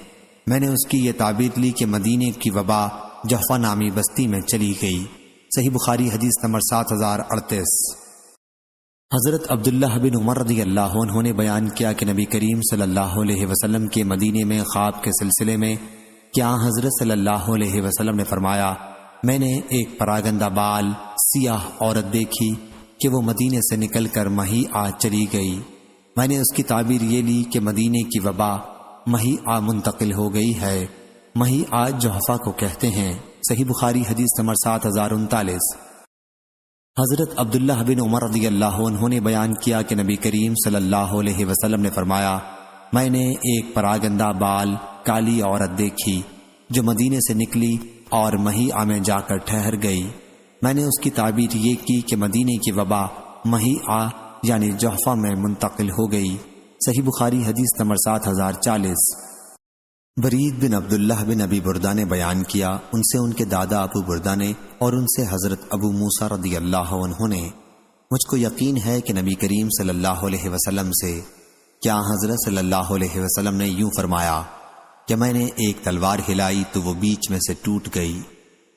میں نے اس کی یہ تعبیر لی کہ مدینے کی وبا جحفہ نامی بستی میں چلی گئی۔ صحیح بخاری حدیث نمبر 7038۔ حضرت عبداللہ بن عمر رضی اللہ عنہ نے بیان کیا کہ نبی کریم صلی اللہ علیہ وسلم کے مدینے میں خواب کے سلسلے میں کیا حضرت صلی اللہ علیہ وسلم نے فرمایا میں نے ایک پراگندہ بال سیاہ عورت دیکھی کہ وہ مدینے سے نکل کر مہیعہ چلی گئی۔ میں نے اس کی تعبیر یہ لی کہ مدینے کی وبا مہیعہ منتقل ہو گئی ہے۔ مہیعہ جحفہ کو کہتے ہیں۔ صحیح بخاری حدیث نمبر 7039۔ حضرت عبداللہ بن عمر رضی اللہ عنہ نے بیان کیا کہ نبی کریم صلی اللہ علیہ وسلم نے فرمایا میں نے ایک پراگندہ بال کالی عورت دیکھی جو مدینے سے نکلی اور مہیعہ میں جا کر ٹھہر گئی۔ میں نے اس کی تعبیر یہ کی کہ مدینے کی وبا مہیعہ یعنی جحفہ میں منتقل ہو گئی۔ صحیح بخاری حدیث نمبر 7040۔ برید بن عبداللہ بن ابی بردہ نے بیان کیا ان سے ان کے دادا ابو بردہ نے اور ان سے حضرت ابو موسیٰ رضی اللہ عنہ نے، مجھ کو یقین ہے کہ نبی کریم صلی اللہ علیہ وسلم سے کیا حضرت صلی اللہ علیہ وسلم نے یوں فرمایا کہ میں نے ایک تلوار ہلائی تو وہ بیچ میں سے ٹوٹ گئی۔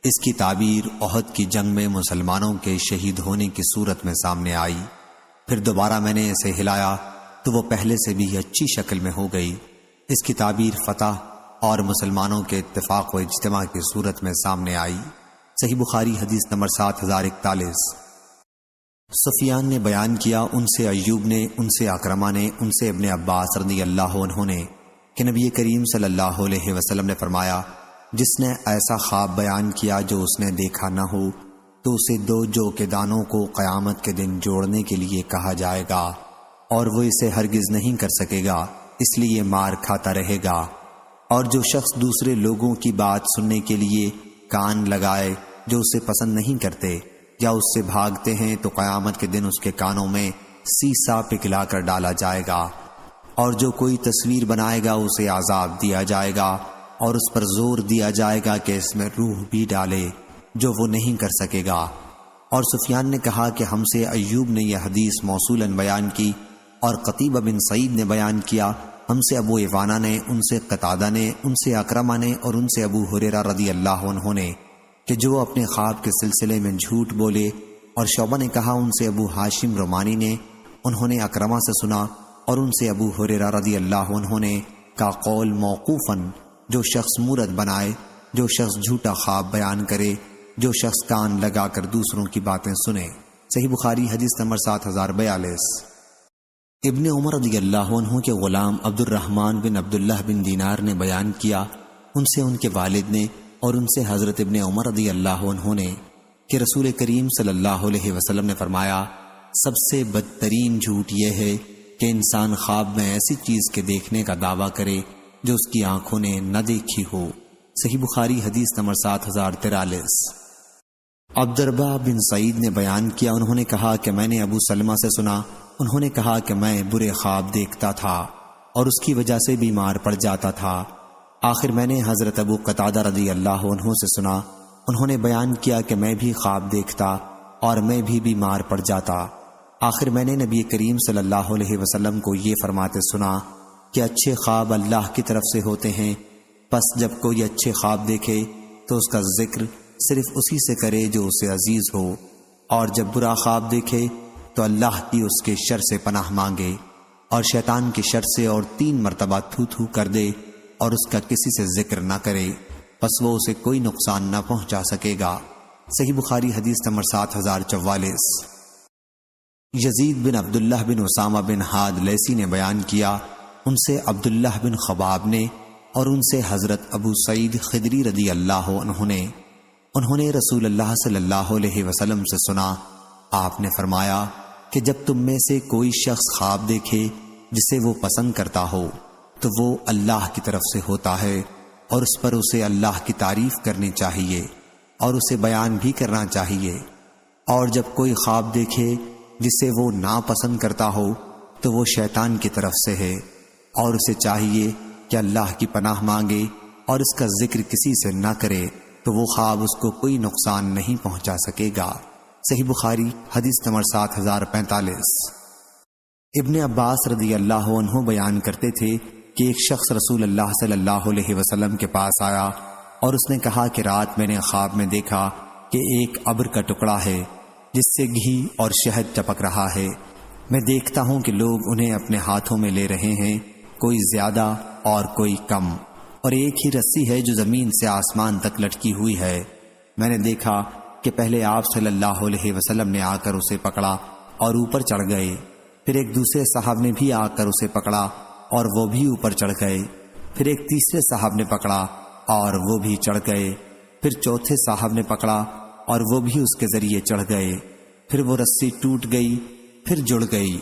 اس کی تعبیر احد کی جنگ میں مسلمانوں کے شہید ہونے کی صورت میں سامنے آئی۔ پھر دوبارہ میں نے اسے ہلایا تو وہ پہلے سے بھی اچھی شکل میں ہو گئی۔ اس کی تعبیر فتح اور مسلمانوں کے اتفاق و اجتماع کی صورت میں سامنے آئی۔ صحیح بخاری حدیث نمبر 7041۔ سفیان نے بیان کیا، ان سے ایوب نے، ان سے اکرمہ نے، ان سے ابن عباس رضی اللہ عنہ نے کہ نبی کریم صلی اللہ علیہ وسلم نے فرمایا، جس نے ایسا خواب بیان کیا جو اس نے دیکھا نہ ہو تو اسے 2 جو کے دانوں کو قیامت کے دن جوڑنے کے لیے کہا جائے گا، اور وہ اسے ہرگز نہیں کر سکے گا، اس لیے مار کھاتا رہے گا۔ اور جو شخص دوسرے لوگوں کی بات سننے کے لیے کان لگائے جو اسے پسند نہیں کرتے یا اس سے بھاگتے ہیں تو قیامت کے دن اس کے کانوں میں سیسا پگھلا کر ڈالا جائے گا۔ اور جو کوئی تصویر بنائے گا اسے عذاب دیا جائے گا اور اس پر زور دیا جائے گا کہ اس میں روح بھی ڈالے، جو وہ نہیں کر سکے گا۔ اور سفیان نے کہا کہ ہم سے ایوب نے یہ حدیث موصولاً بیان کی، اور قتیبہ بن سعید نے بیان کیا، ہم سے ابو عوانہ نے، ان سے قتادہ نے، ان سے اکرمہ نے، اور ان سے ابو ہریرہ رضی اللہ عنہ نے کہ جو اپنے خواب کے سلسلے میں جھوٹ بولے۔ اور شعبہ نے کہا ان سے ابو ہاشم رومانی نے، انہوں نے اکرمہ سے سنا، اور ان سے ابو ہریرہ رضی اللہ عنہ نے کا قول موقوفاً، جو شخص مورت بنائے، جو شخص جھوٹا خواب بیان کرے، جو شخص کان لگا کر دوسروں کی باتیں سنے۔ صحیح بخاری حدیث نمبر 7042۔ ابن عمر رضی اللہ عنہ کے غلام عبد الرحمن بن عبداللہ بن دینار نے بیان کیا، ان سے ان کے والد نے اور ان سے حضرت ابن عمر رضی اللہ عنہ نے کہ رسول کریم صلی اللہ علیہ وسلم نے فرمایا، سب سے بدترین جھوٹ یہ ہے کہ انسان خواب میں ایسی چیز کے دیکھنے کا دعویٰ کرے جو اس کی آنکھوں نے نہ دیکھی ہو۔ صحیح بخاری حدیث نمبر 7043۔ عبدالربہ بن سعید نے بیان کیا، انہوں نے کہا کہ میں نے ابو سلمہ سے سنا، انہوں نے کہا کہ میں برے خواب دیکھتا تھا اور اس کی وجہ سے بیمار پڑ جاتا تھا۔ آخر میں نے حضرت ابو قتادہ رضی اللہ عنہ سے سنا، انہوں نے بیان کیا کہ میں بھی خواب دیکھتا اور میں بھی بیمار پڑ جاتا۔ آخر میں نے نبی کریم صلی اللہ علیہ وسلم کو یہ فرماتے سنا کہ اچھے خواب اللہ کی طرف سے ہوتے ہیں، پس جب کوئی اچھے خواب دیکھے تو اس کا ذکر صرف اسی سے کرے جو اسے عزیز ہو، اور جب برا خواب دیکھے تو اللہ کی اس کے شر سے پناہ مانگے اور شیطان کی شر سے، اور 3 مرتبہ تھو تھو کر دے اور اس کا کسی سے ذکر نہ کرے، پس وہ اسے کوئی نقصان نہ پہنچا سکے گا۔ صحیح بخاری حدیث نمبر 7044۔ یزید بن عبداللہ بن اسامہ بن حاد لیسی نے بیان کیا، ان سے عبداللہ بن خباب نے، اور ان سے حضرت ابو سعید خدری رضی اللہ عنہ نے، انہوں نے رسول اللہ صلی اللہ علیہ وسلم سے سنا، آپ نے فرمایا کہ جب تم میں سے کوئی شخص خواب دیکھے جسے وہ پسند کرتا ہو تو وہ اللہ کی طرف سے ہوتا ہے، اور اس پر اسے اللہ کی تعریف کرنی چاہیے اور اسے بیان بھی کرنا چاہیے۔ اور جب کوئی خواب دیکھے جسے وہ ناپسند کرتا ہو تو وہ شیطان کی طرف سے ہے، اور اسے چاہیے کہ اللہ کی پناہ مانگے اور اس کا ذکر کسی سے نہ کرے، تو وہ خواب اس کو کوئی نقصان نہیں پہنچا سکے گا۔ صحیح بخاری حدیث نمبر 7045۔ ابن عباس رضی اللہ عنہ بیان کرتے تھے کہ ایک شخص رسول اللہ صلی اللہ علیہ وسلم کے پاس آیا اور اس نے کہا کہ رات میں نے خواب میں دیکھا کہ ایک ابر کا ٹکڑا ہے جس سے گھی اور شہد ٹپک رہا ہے، میں دیکھتا ہوں کہ لوگ انہیں اپنے ہاتھوں میں لے رہے ہیں، کوئی زیادہ اور کوئی کم، اور ایک ہی رسی ہے جو زمین سے آسمان تک لٹکی ہوئی ہے۔ میں نے دیکھا کہ پہلے آپ صلی اللہ علیہ وسلم نے آ کر اسے پکڑا اور اوپر چڑھ گئے، پھر ایک دوسرے صاحب نے بھی آ کر اسے پکڑا اور وہ بھی اوپر چڑھ گئے، پھر ایک تیسرے صاحب نے پکڑا اور وہ بھی چڑھ گئے، پھر چوتھے صاحب نے پکڑا اور وہ بھی اس کے ذریعے چڑھ گئے، پھر وہ رسی ٹوٹ گئی، پھر جڑ گئی۔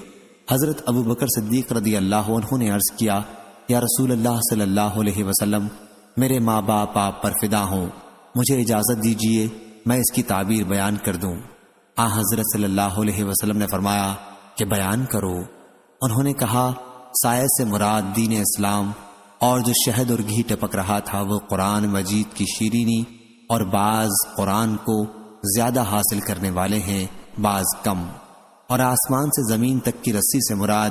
حضرت ابو بکر صدیق رضی اللہ عنہ نے عرض کیا، یا رسول اللہ صلی اللہ علیہ وسلم، میرے ماں باپ آپ پر فدا ہوں، مجھے اجازت دیجیے میں اس کی تعبیر بیان کر دوں۔ حضرت صلی اللہ علیہ وسلم نے فرمایا کہ بیان کرو۔ انہوں نے کہا، سایہ سے مراد دین اسلام، اور جو شہد اور گھی ٹپک رہا تھا وہ قرآن مجید کی شیرینی، اور بعض قرآن کو زیادہ حاصل کرنے والے ہیں، بعض کم۔ اور آسمان سے زمین تک کی رسی سے مراد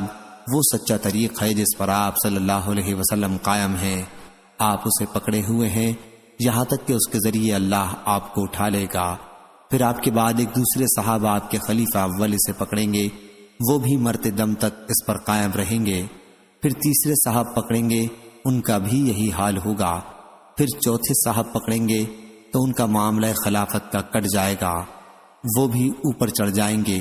وہ سچا طریق ہے جس پر آپ صلی اللہ علیہ وسلم قائم ہیں۔ آپ اسے پکڑے ہوئے ہیں یہاں تک کہ اس کے ذریعے اللہ آپ کو اٹھا لے گا۔ پھر آپ کے بعد ایک دوسرے صحابہ آپ کے خلیفہ اول اسے پکڑیں گے، وہ بھی مرتے دم تک اس پر قائم رہیں گے۔ پھر تیسرے صاحب پکڑیں گے، ان کا بھی یہی حال ہوگا۔ پھر چوتھے صاحب پکڑیں گے تو ان کا معاملہ خلافت کا کٹ جائے گا، وہ بھی اوپر چڑھ جائیں گے۔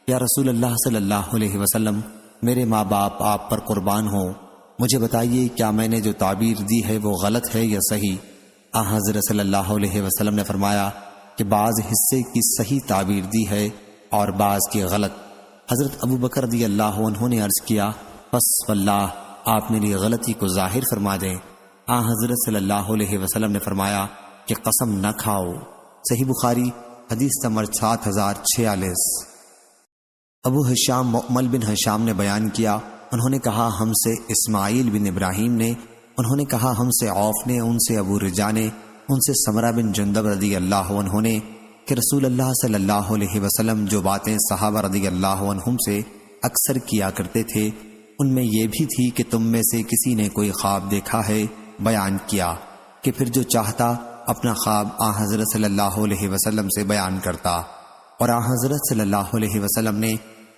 یا رسول اللہ صلی اللہ علیہ وسلم، میرے ماں باپ آپ پر قربان ہوں، مجھے بتائیے کیا میں نے جو تعبیر دی ہے وہ غلط ہے یا صحیح؟ حضرت صلی اللہ علیہ وسلم نے فرمایا کہ بعض حصے کی صحیح تعبیر دی ہے اور بعض کی غلط۔ حضرت ابو بکر رضی اللہ عنہ نے عرض کیا، پس واللہ آپ میری غلطی کو ظاہر فرما دیں۔ حضرت صلی اللہ علیہ وسلم نے فرمایا کہ قسم نہ کھاؤ۔ صحیح بخاری حدیث نمبر 7046۔ ابو حشام مؤمل بن حشام نے بیان کیا، انہوں نے کہا ہم سے اسماعیل بن ابراہیم نے، انہوں نے کہا ہم سے عوف نے، ان سے ابو رجا نے، ان سے سمرہ بن جندب رضی اللہ عنہ نے کہ رسول اللہ صلی اللہ علیہ وسلم جو باتیں صحابہ رضی اللہ عنہم سے اکثر کیا کرتے تھے ان میں یہ بھی تھی کہ تم میں سے کسی نے کوئی خواب دیکھا ہے، بیان کیا کہ پھر جو چاہتا اپنا خواب حضرت صلی اللہ علیہ وسلم سے بیان کرتا۔ اور حضرت صلی اللہ علیہ وسلم نے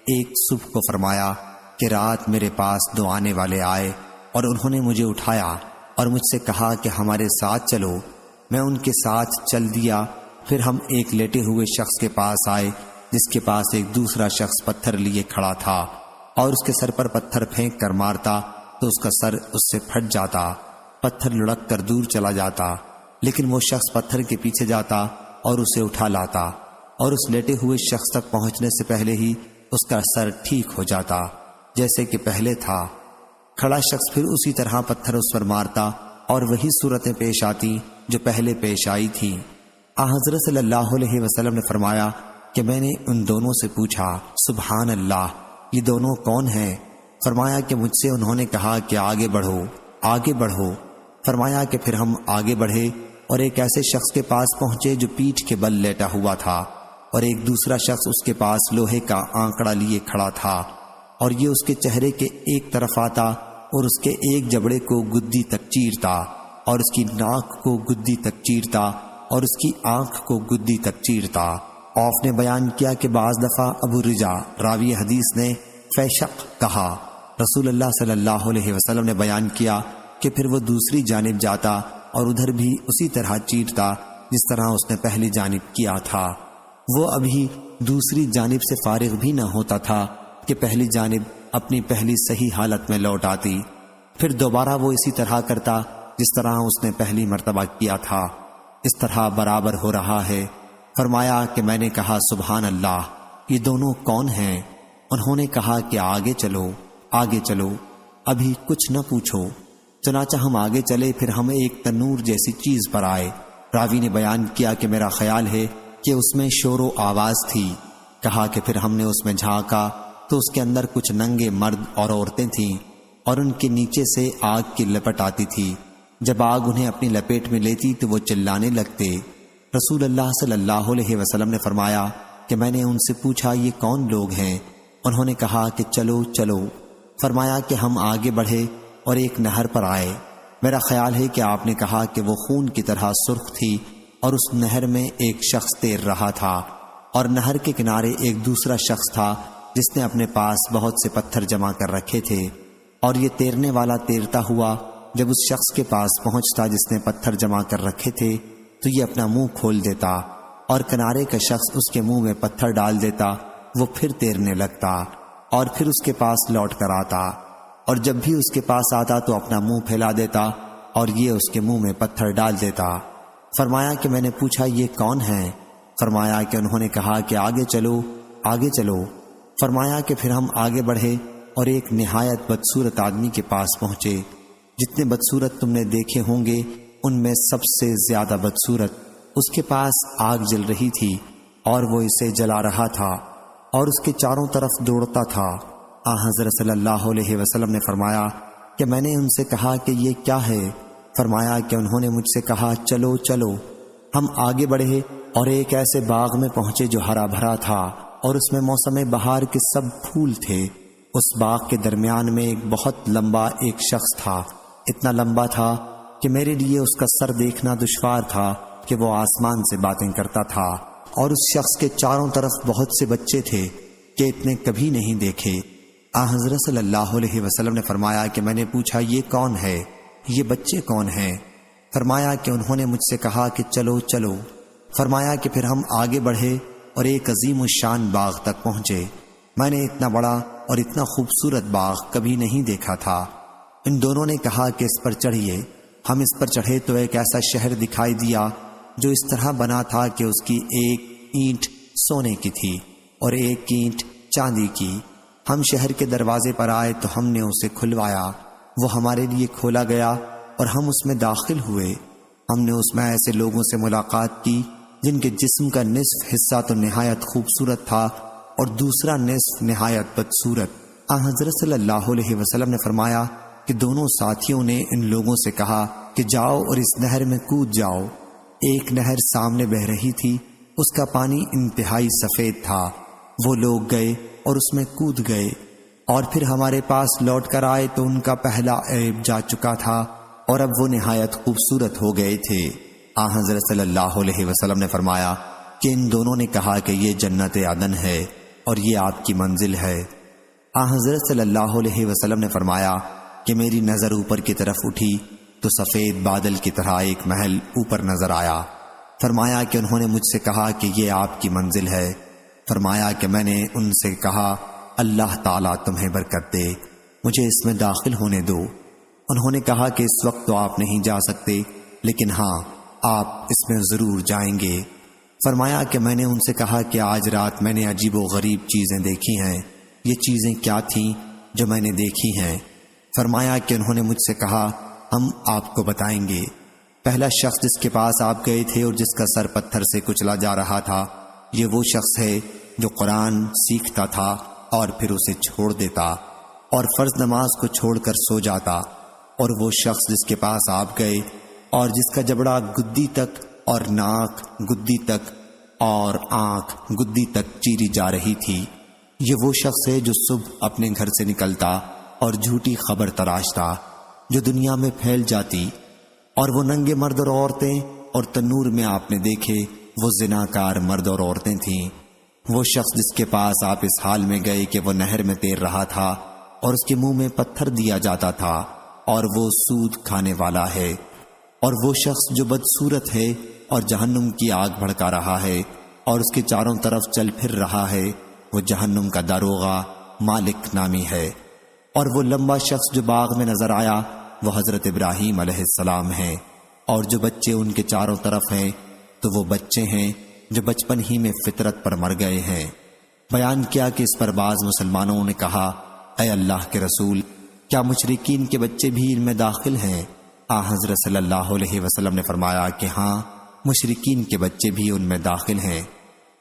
ایک صبح کو فرمایا کہ رات میرے پاس دو آنے والے آئے اور انہوں نے مجھے اٹھایا اور مجھ سے کہا کہ ہمارے ساتھ چلو۔ میں ان کے ساتھ چل دیا۔ پھر ہم ایک لیٹے ہوئے شخص کے پاس آئے جس کے پاس ایک دوسرا شخص پتھر لیے کھڑا تھا اور اس کے سر پر پتھر پھینک کر مارتا تو اس کا سر اس سے پھٹ جاتا، پتھر لڑک کر دور چلا جاتا، لیکن وہ شخص پتھر کے پیچھے جاتا اور اسے اٹھا لاتا اور اس لیٹے ہوئے شخص تک پہنچنے سے پہلے ہی اس کا سر ٹھیک ہو جاتا جیسے کہ پہلے تھا۔ کھڑا شخص پھر اسی طرح پتھر اس پر مارتا اور وہی صورتیں پیش آتی جو پہلے پیش آئی تھیں۔ حضرت صلی اللہ علیہ وسلم نے فرمایا کہ میں نے ان دونوں سے پوچھا، سبحان اللہ، یہ دونوں کون ہیں؟ فرمایا کہ مجھ سے انہوں نے کہا کہ آگے بڑھو، آگے بڑھو۔ فرمایا کہ پھر ہم آگے بڑھے اور ایک ایسے شخص کے پاس پہنچے جو پیٹھ کے بل لیٹا ہوا تھا اور ایک دوسرا شخص اس کے پاس لوہے کا آنکڑا لیے کھڑا تھا اور یہ اس کے چہرے کے ایک طرف آتا اور اس کے ایک جبڑے کو گدی تک چیرتا اور اس کی ناک کو گدی تک چیرتا اور اس کی آنکھ کو گدی تک چیرتا۔ عوف نے بیان کیا کہ بعض دفعہ ابو رجا راوی حدیث نے فیشق کہا۔ رسول اللہ صلی اللہ علیہ وسلم نے بیان کیا کہ پھر وہ دوسری جانب جاتا اور ادھر بھی اسی طرح چیرتا جس طرح اس نے پہلی جانب کیا تھا۔ وہ ابھی دوسری جانب سے فارغ بھی نہ ہوتا تھا کہ پہلی جانب اپنی پہلی صحیح حالت میں لوٹ آتی، پھر دوبارہ وہ اسی طرح کرتا جس طرح اس نے پہلی مرتبہ کیا تھا، اس طرح برابر ہو رہا ہے۔ فرمایا کہ میں نے کہا سبحان اللہ، یہ دونوں کون ہیں؟ انہوں نے کہا کہ آگے چلو، آگے چلو، ابھی کچھ نہ پوچھو۔ چنانچہ ہم آگے چلے، پھر ہم ایک تنور جیسی چیز پر آئے۔ راوی نے بیان کیا کہ میرا خیال ہے کہ اس میں شور و آواز تھی۔ کہا کہ پھر ہم نے اس میں جھانکا تو اس کے اندر کچھ ننگے مرد اور عورتیں تھیں اور ان کے نیچے سے آگ کی لپٹ آتی تھی۔ جب آگ انہیں اپنی لپیٹ میں لیتی تو وہ چلانے لگتے۔ رسول اللہ صلی اللہ علیہ وسلم نے فرمایا کہ میں نے ان سے پوچھا یہ کون لوگ ہیں؟ انہوں نے کہا کہ چلو چلو۔ فرمایا کہ ہم آگے بڑھے اور ایک نہر پر آئے۔ میرا خیال ہے کہ آپ نے کہا کہ وہ خون کی طرح سرخ تھی اور اس نہر میں ایک شخص تیر رہا تھا اور نہر کے کنارے ایک دوسرا شخص تھا جس نے اپنے پاس بہت سے پتھر جمع کر رکھے تھے، اور یہ تیرنے والا تیرتا ہوا جب اس شخص کے پاس پہنچتا جس نے پتھر جمع کر رکھے تھے تو یہ اپنا منہ کھول دیتا اور کنارے کا شخص اس کے منہ میں پتھر ڈال دیتا، وہ پھر تیرنے لگتا اور پھر اس کے پاس لوٹ کر آتا، اور جب بھی اس کے پاس آتا تو اپنا منہ پھیلا دیتا اور یہ اس کے منہ میں پتھر ڈال دیتا۔ فرمایا کہ میں نے پوچھا یہ کون ہیں؟ فرمایا کہ انہوں نے کہا کہ آگے چلو، آگے چلو۔ فرمایا کہ پھر ہم آگے بڑھے اور ایک نہایت بدصورت آدمی کے پاس پہنچے۔ جتنے بدصورت تم نے دیکھے ہوں گے ان میں سب سے زیادہ بدصورت، اس کے پاس آگ جل رہی تھی اور وہ اسے جلا رہا تھا اور اس کے چاروں طرف دوڑتا تھا۔ حضرت صلی اللہ علیہ وسلم نے فرمایا کہ میں نے ان سے کہا کہ یہ کیا ہے؟ فرمایا کہ انہوں نے مجھ سے کہا چلو چلو۔ ہم آگے بڑھے اور ایک ایسے باغ میں پہنچے جو ہرا بھرا تھا اور اس میں موسم بہار کے سب پھول تھے۔ اس باغ کے درمیان میں ایک بہت لمبا ایک شخص تھا، اتنا لمبا تھا کہ میرے لیے اس کا سر دیکھنا دشوار تھا کہ وہ آسمان سے باتیں کرتا تھا، اور اس شخص کے چاروں طرف بہت سے بچے تھے کہ اتنے کبھی نہیں دیکھے۔ حضرت صلی اللہ علیہ وسلم نے فرمایا کہ میں نے پوچھا یہ کون ہے، یہ بچے کون ہیں؟ فرمایا کہ انہوں نے مجھ سے کہا کہ چلو چلو۔ فرمایا کہ پھر ہم آگے بڑھے اور ایک عظیم الشان باغ تک پہنچے۔ میں نے اتنا بڑا اور اتنا خوبصورت باغ کبھی نہیں دیکھا تھا۔ ان دونوں نے کہا کہ اس پر چڑھیے۔ ہم اس پر چڑھے تو ایک ایسا شہر دکھائی دیا جو اس طرح بنا تھا کہ اس کی ایک اینٹ سونے کی تھی اور ایک اینٹ چاندی کی۔ ہم شہر کے دروازے پر آئے تو ہم نے اسے کھلوایا، وہ ہمارے لیے کھولا گیا اور ہم اس میں داخل ہوئے۔ ہم نے اس میں ایسے لوگوں سے ملاقات کی جن کے جسم کا نصف حصہ تو نہایت خوبصورت تھا اور دوسرا نصف نہایت بدصورت۔ حضرت صلی اللہ علیہ وسلم نے فرمایا کہ دونوں ساتھیوں نے ان لوگوں سے کہا کہ جاؤ اور اس نہر میں کود جاؤ۔ ایک نہر سامنے بہہ رہی تھی، اس کا پانی انتہائی سفید تھا۔ وہ لوگ گئے اور اس میں کود گئے اور پھر ہمارے پاس لوٹ کر آئے تو ان کا پہلا عیب جا چکا تھا اور اب وہ نہایت خوبصورت ہو گئے تھے۔ حضرت صلی اللہ علیہ وسلم نے فرمایا کہ ان دونوں نے کہا کہ یہ جنت عدن ہے اور یہ آپ کی منزل ہے۔ حضرت صلی اللہ علیہ وسلم نے فرمایا کہ میری نظر اوپر کی طرف اٹھی تو سفید بادل کی طرح ایک محل اوپر نظر آیا۔ فرمایا کہ انہوں نے مجھ سے کہا کہ یہ آپ کی منزل ہے۔ فرمایا کہ میں نے ان سے کہا اللہ تعالیٰ تمہیں برکت دے، مجھے اس میں داخل ہونے دو۔ انہوں نے کہا کہ اس وقت تو آپ نہیں جا سکتے، لیکن ہاں آپ اس میں ضرور جائیں گے۔ فرمایا کہ میں نے ان سے کہا کہ آج رات میں نے عجیب و غریب چیزیں دیکھی ہیں، یہ چیزیں کیا تھیں جو میں نے دیکھی ہیں؟ فرمایا کہ انہوں نے مجھ سے کہا ہم آپ کو بتائیں گے۔ پہلا شخص جس کے پاس آپ گئے تھے اور جس کا سر پتھر سے کچلا جا رہا تھا، یہ وہ شخص ہے جو قرآن سیکھتا تھا اور پھر اسے چھوڑ دیتا اور فرض نماز کو چھوڑ کر سو جاتا۔ اور وہ شخص جس کے پاس آپ گئے اور جس کا جبڑا گدی تک اور ناک گدی تک اور آنکھ گدی تک چیری جا رہی تھی، یہ وہ شخص ہے جو صبح اپنے گھر سے نکلتا اور جھوٹی خبر تراشتا جو دنیا میں پھیل جاتی، اور وہ ننگے مرد اور عورتیں اور تنور میں آپ نے دیکھے وہ زناکار مرد اور عورتیں تھیں۔ وہ شخص جس کے پاس آپ اس حال میں گئے کہ وہ نہر میں تیر رہا تھا اور اس کے منہ میں پتھر دیا جاتا تھا اور وہ سود کھانے والا ہے۔ اور وہ شخص جو بدصورت ہے اور جہنم کی آگ بھڑکا رہا ہے اور اس کے چاروں طرف چل پھر رہا ہے، وہ جہنم کا داروغہ مالک نامی ہے۔ اور وہ لمبا شخص جو باغ میں نظر آیا وہ حضرت ابراہیم علیہ السلام ہیں، اور جو بچے ان کے چاروں طرف ہیں تو وہ بچے ہیں جو بچپن ہی میں فطرت پر مر گئے ہیں۔ بیان کیا کہ اس پر بعض مسلمانوں نے کہا اے اللہ کے رسول، کیا مشرکین کے بچے بھی ان میں داخل ہیں؟ حضرت صلی اللہ علیہ وسلم نے فرمایا کہ ہاں، مشرکین کے بچے بھی ان میں داخل ہیں۔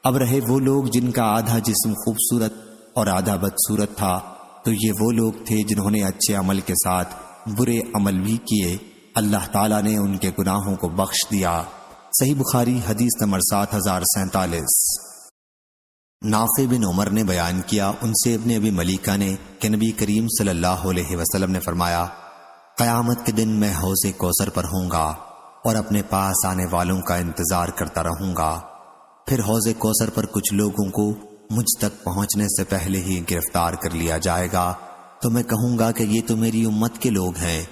اب رہے وہ لوگ جن کا آدھا جسم خوبصورت اور آدھا بدصورت تھا، تو یہ وہ لوگ تھے جنہوں نے اچھے عمل کے ساتھ برے عمل بھی کیے، اللہ تعالیٰ نے ان کے گناہوں کو بخش دیا۔ صحیح بخاری حدیث نمبر 7047۔ نافع بن عمر نے بیان کیا، ان سے ابن ابی ملیکہ نے کہ نبی کریم صلی اللہ علیہ وسلم نے فرمایا قیامت کے دن میں حوض کوثر پر ہوں گا اور اپنے پاس آنے والوں کا انتظار کرتا رہوں گا، پھر حوض کوثر پر کچھ لوگوں کو مجھ تک پہنچنے سے پہلے ہی گرفتار کر لیا جائے گا، تو میں کہوں گا کہ یہ تو میری امت کے لوگ ہیں۔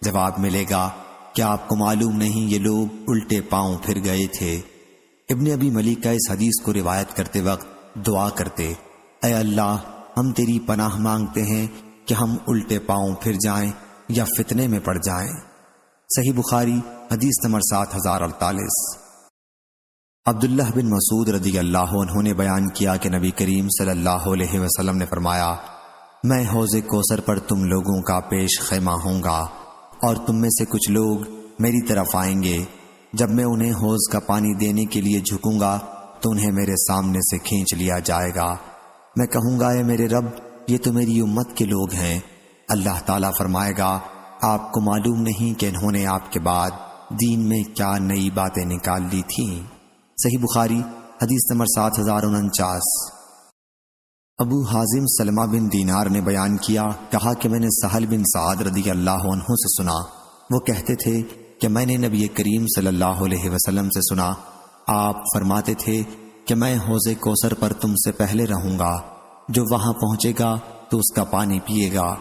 جواب ملے گا کیا آپ کو معلوم نہیں یہ لوگ الٹے پاؤں پھر گئے تھے؟ ابن ابی ملیکہ اس حدیث کو روایت کرتے وقت دعا کرتے، اے اللہ، ہم تیری پناہ مانگتے ہیں کہ ہم الٹے پاؤں پھر جائیں یا فتنے میں پڑ جائیں۔ صحیح بخاری حدیث نمبر 7048۔ عبداللہ بن مسعود رضی اللہ عنہ نے بیان کیا کہ نبی کریم صلی اللہ علیہ وسلم نے فرمایا میں حوض کوثر پر تم لوگوں کا پیش خیمہ ہوں گا اور تم میں سے کچھ لوگ میری طرف آئیں گے، جب میں انہیں حوض کا پانی دینے کے لیے جھکوں گا تو انہیں میرے سامنے سے کھینچ لیا جائے گا، میں کہوں گا اے میرے رب، یہ تو میری امت کے لوگ ہیں۔ اللہ تعالیٰ فرمائے گا آپ کو معلوم نہیں کہ انہوں نے آپ کے بعد دین میں کیا نئی باتیں نکال لی تھیں؟ صحیح بخاری حدیث نمبر 7049۔ ابو حازم سلمہ بن دینار نے بیان کیا، کہا کہ میں نے سہل بن سعد رضی اللہ عنہ سے سنا، وہ کہتے تھے کہ میں نے نبی کریم صلی اللہ علیہ وسلم سے سنا، آپ فرماتے تھے کہ میں حوض کوثر پر تم سے پہلے رہوں گا، جو وہاں پہنچے گا تو اس کا پانی پیے گا،